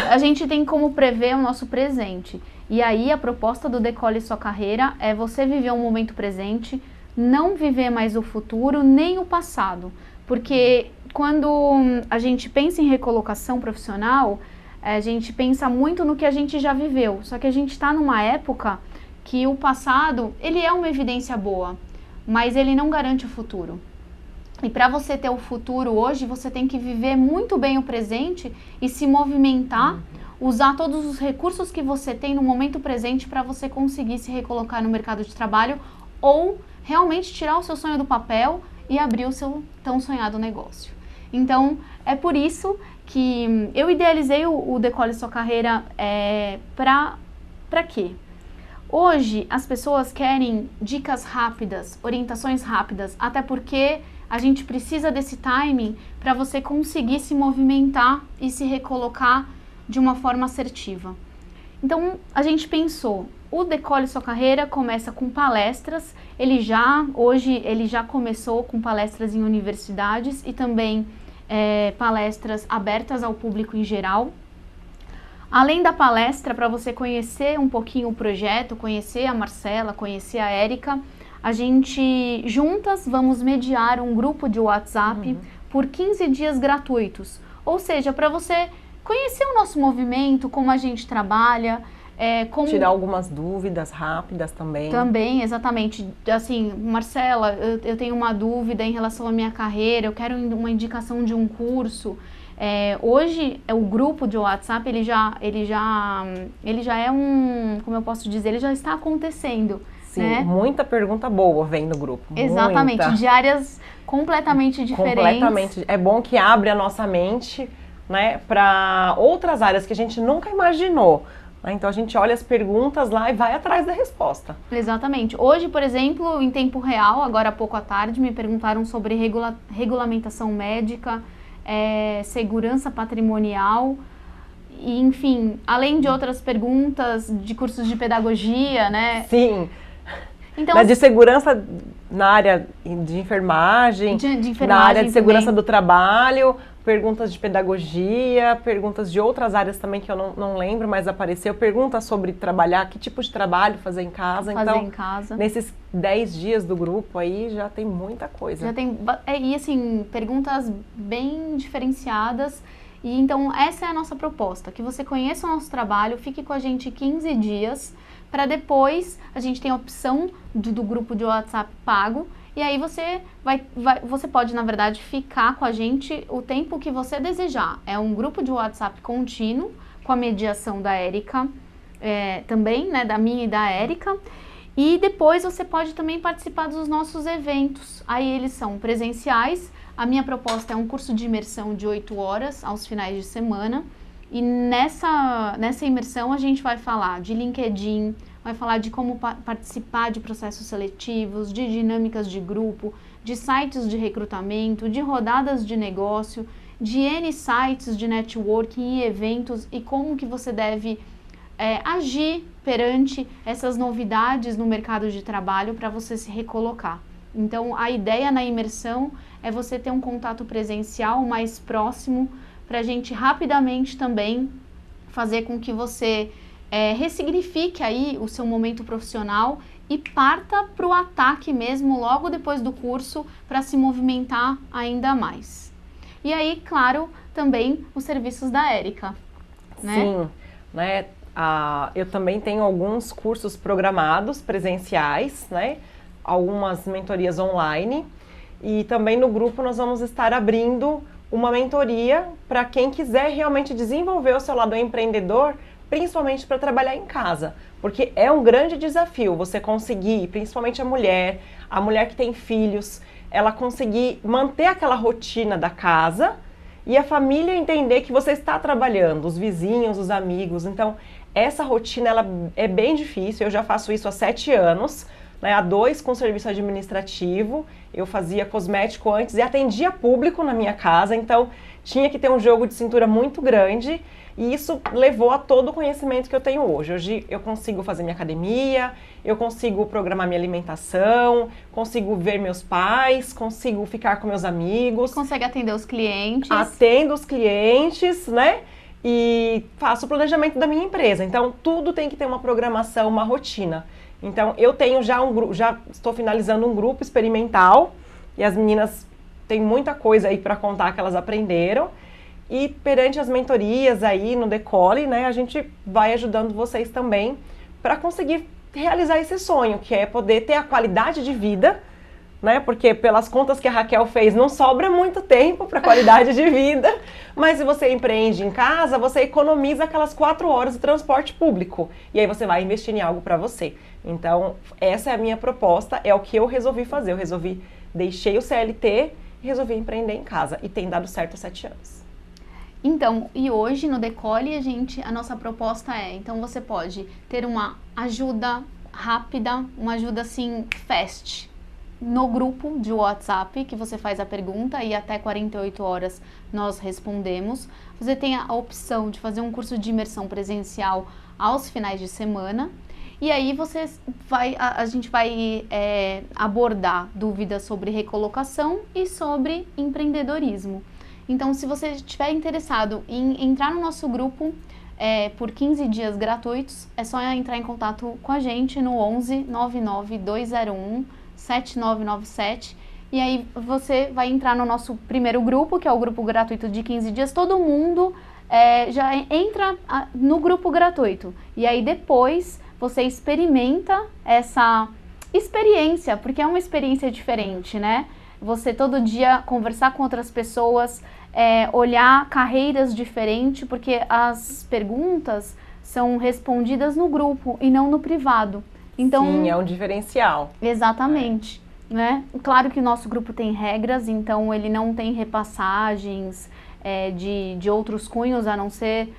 A gente tem como prever o nosso presente. E aí a proposta do Decole Sua Carreira é você viver um momento presente, não viver mais o futuro nem o passado, porque quando a gente pensa em recolocação profissional, a gente pensa muito no que a gente já viveu, só que a gente está numa época que o passado, ele é uma evidência boa, mas ele não garante o futuro. E para você ter o futuro hoje, você tem que viver muito bem o presente e se movimentar, usar todos os recursos que você tem no momento presente para você conseguir se recolocar no mercado de trabalho ou realmente tirar o seu sonho do papel e abrir o seu tão sonhado negócio. Então, é por isso que eu idealizei o Decole Sua Carreira para quê? Hoje, as pessoas querem dicas rápidas, orientações rápidas, até porque a gente precisa desse timing para você conseguir se movimentar e se recolocar de uma forma assertiva. Então, a gente pensou, o Decole Sua Carreira começa com palestras, hoje ele já começou com palestras em universidades e também palestras abertas ao público em geral. Além da palestra, para você conhecer um pouquinho o projeto, conhecer a Marcela, conhecer a Érica, a gente juntas vamos mediar um grupo de WhatsApp por 15 dias gratuitos. Ou seja, para você conhecer o nosso movimento, como a gente trabalha, tirar algumas dúvidas rápidas também. Também, exatamente. Assim, Marcela, eu tenho uma dúvida em relação à minha carreira, eu quero uma indicação de um curso. Hoje, o grupo de WhatsApp, ele já é como eu posso dizer, ele já está acontecendo. Sim, né? Muita pergunta boa vem no grupo. Exatamente, muita. De áreas completamente diferentes. Completamente. É bom que abre a nossa mente, né, para outras áreas que a gente nunca imaginou. Então a gente olha as perguntas lá e vai atrás da resposta. Exatamente. Hoje, por exemplo, em tempo real, agora há pouco à tarde, me perguntaram sobre regulamentação médica, segurança patrimonial, e, enfim, além de outras perguntas de cursos de pedagogia, né? Sim. Então, de segurança na área de enfermagem, na área de segurança também. do trabalho, perguntas de pedagogia, perguntas de outras áreas também que eu não lembro, mas apareceu. Perguntas sobre trabalhar, que tipo de trabalho fazer em casa. Fazer então, em casa. Nesses 10 dias do grupo aí já tem muita coisa. Já tem, e assim, perguntas bem diferenciadas. E então essa é a nossa proposta, que você conheça o nosso trabalho, fique com a gente 15 dias, para depois a gente tem a opção do grupo de WhatsApp pago, e aí você pode, na verdade, ficar com a gente o tempo que você desejar. É um grupo de WhatsApp contínuo, com a mediação da Érica, também, né, da minha e da Érica. E depois você pode também participar dos nossos eventos. Aí eles são presenciais. A minha proposta é um curso de imersão de 8 horas aos finais de semana. E nessa imersão a gente vai falar de LinkedIn, vai falar de como participar de processos seletivos, de dinâmicas de grupo, de sites de recrutamento, de rodadas de negócio, de N sites de networking e eventos e como que você deve agir perante essas novidades no mercado de trabalho para você se recolocar. Então, a ideia na imersão é você ter um contato presencial mais próximo para a gente rapidamente também fazer com que você ressignifique aí o seu momento profissional e parta para o ataque mesmo logo depois do curso para se movimentar ainda mais. E aí, claro, também os serviços da Érica, né? Sim, né? Eu também tenho alguns cursos programados presenciais, né? Algumas mentorias online, e também no grupo nós vamos estar abrindo uma mentoria para quem quiser realmente desenvolver o seu lado empreendedor, principalmente para trabalhar em casa, porque é um grande desafio você conseguir, principalmente a mulher que tem filhos, ela conseguir manter aquela rotina da casa e a família entender que você está trabalhando, os vizinhos, os amigos. Então essa rotina ela é bem difícil. Eu já faço isso há 7 anos, né? Há 2 com serviço administrativo. Eu fazia cosmético antes e atendia público na minha casa, então tinha que ter um jogo de cintura muito grande, e isso levou a todo o conhecimento que eu tenho hoje. Hoje eu consigo fazer minha academia, eu consigo programar minha alimentação, consigo ver meus pais, consigo ficar com meus amigos. Consegue atender os clientes. Atendo os clientes, né? E faço o planejamento da minha empresa. Então, tudo tem que ter uma programação, uma rotina. Então, eu tenho já já estou finalizando um grupo experimental, e as meninas têm muita coisa aí para contar que elas aprenderam. E perante as mentorias aí no Decole, né, a gente vai ajudando vocês também para conseguir realizar esse sonho, que é poder ter a qualidade de vida, né? Porque pelas contas que a Raquel fez, não sobra muito tempo para qualidade de vida, mas se você empreende em casa, você economiza aquelas 4 horas de transporte público, e aí você vai investir em algo para você. Então, essa é a minha proposta, é o que eu resolvi fazer. Deixei o CLT e resolvi empreender em casa, e tem dado certo há 7 anos. Então, e hoje no Decole a nossa proposta então você pode ter uma ajuda rápida, uma ajuda assim fast, no grupo de WhatsApp, que você faz a pergunta e até 48 horas nós respondemos. Você tem a opção de fazer um curso de imersão presencial aos finais de semana, e aí a gente vai abordar dúvidas sobre recolocação e sobre empreendedorismo. Então, se você estiver interessado em entrar no nosso grupo por 15 dias gratuitos, é só entrar em contato com a gente no 11 99 201 7997, e aí você vai entrar no nosso primeiro grupo, que é o grupo gratuito de 15 dias. Todo mundo já entra no grupo gratuito, e aí depois você experimenta essa experiência, porque é uma experiência diferente, né? Você todo dia conversar com outras pessoas, olhar carreiras diferentes, porque as perguntas são respondidas no grupo e não no privado. Então, sim, é um diferencial. Exatamente, né? Claro que o nosso grupo tem regras, então ele não tem repassagens de outros cunhos, a não ser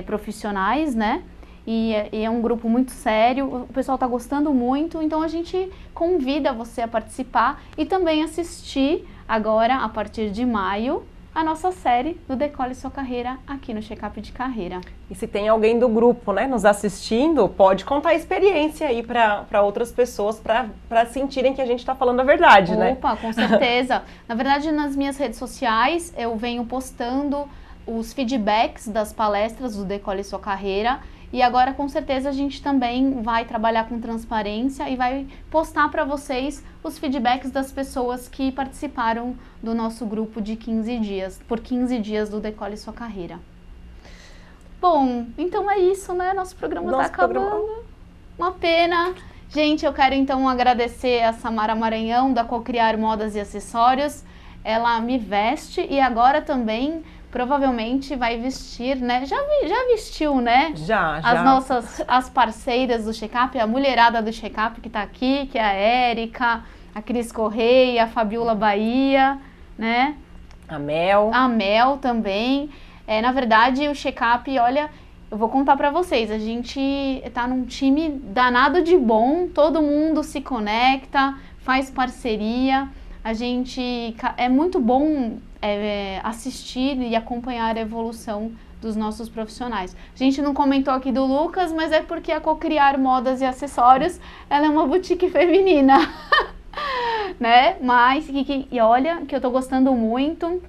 profissionais, né? e é um grupo muito sério, o pessoal está gostando muito, então a gente convida você a participar e também assistir agora, a partir de maio, a nossa série do Decole Sua Carreira aqui no Checkup de Carreira. E se tem alguém do grupo, né, nos assistindo, pode contar a experiência aí para outras pessoas, para sentirem que a gente está falando a verdade, né? Opa, com certeza. Na verdade, nas minhas redes sociais, eu venho postando os feedbacks das palestras do Decole Sua Carreira. E agora, com certeza, a gente também vai trabalhar com transparência e vai postar para vocês os feedbacks das pessoas que participaram do nosso grupo de 15 dias, por 15 dias do Decole Sua Carreira. Bom, então é isso, né? Nosso programa está acabando. Uma pena. Gente, eu quero então agradecer a Samara Maranhão, da Cocriar Modas e Acessórios. Ela me veste e agora também provavelmente vai vestir, né? Já vestiu, né? Já. As parceiras do Checkup, a mulherada do Checkup que tá aqui, que é a Érica, a Cris Correia, a Fabiola Bahia, né? A Mel. A Mel também. Na verdade, o Checkup, olha, eu vou contar pra vocês, a gente tá num time danado de bom, todo mundo se conecta, faz parceria, é muito bom assistir e acompanhar a evolução dos nossos profissionais. A gente não comentou aqui do Lucas, mas é porque a Cocriar Modas e Acessórios, ela é uma boutique feminina, né? Mas, e olha, que eu tô gostando muito,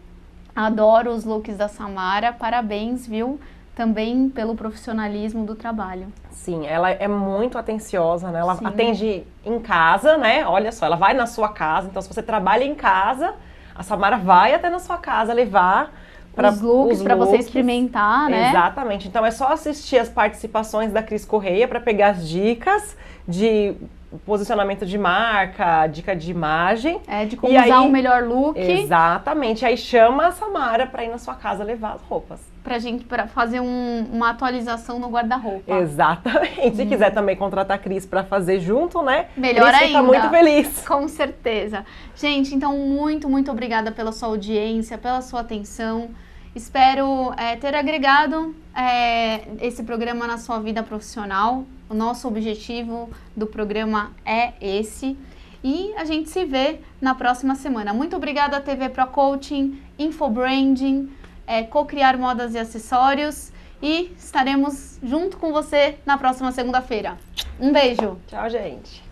adoro os looks da Samara, parabéns, viu? Também pelo profissionalismo do trabalho. Sim, ela é muito atenciosa, né? Ela Sim. atende em casa, né? Olha só, ela vai na sua casa, então se você trabalha em casa, a Samara vai até na sua casa levar os looks para você experimentar, né? Exatamente. Então é só assistir as participações da Cris Correia para pegar as dicas de posicionamento de marca, dica de imagem. De como usar o melhor look. Exatamente. Aí chama a Samara para ir na sua casa levar as roupas. Pra fazer uma atualização no guarda-roupa. Exatamente. Se quiser também contratar a Cris para fazer junto, né? Melhor Cris ainda. fica muito feliz. Com certeza. Gente, então muito, muito obrigada pela sua audiência, pela sua atenção. Espero ter agregado esse programa na sua vida profissional. O nosso objetivo do programa é esse. E a gente se vê na próxima semana. Muito obrigada, TV Pro Coaching, Infobranding, Cocriar Modas e Acessórios. E estaremos junto com você na próxima segunda-feira. Um beijo. Tchau, gente.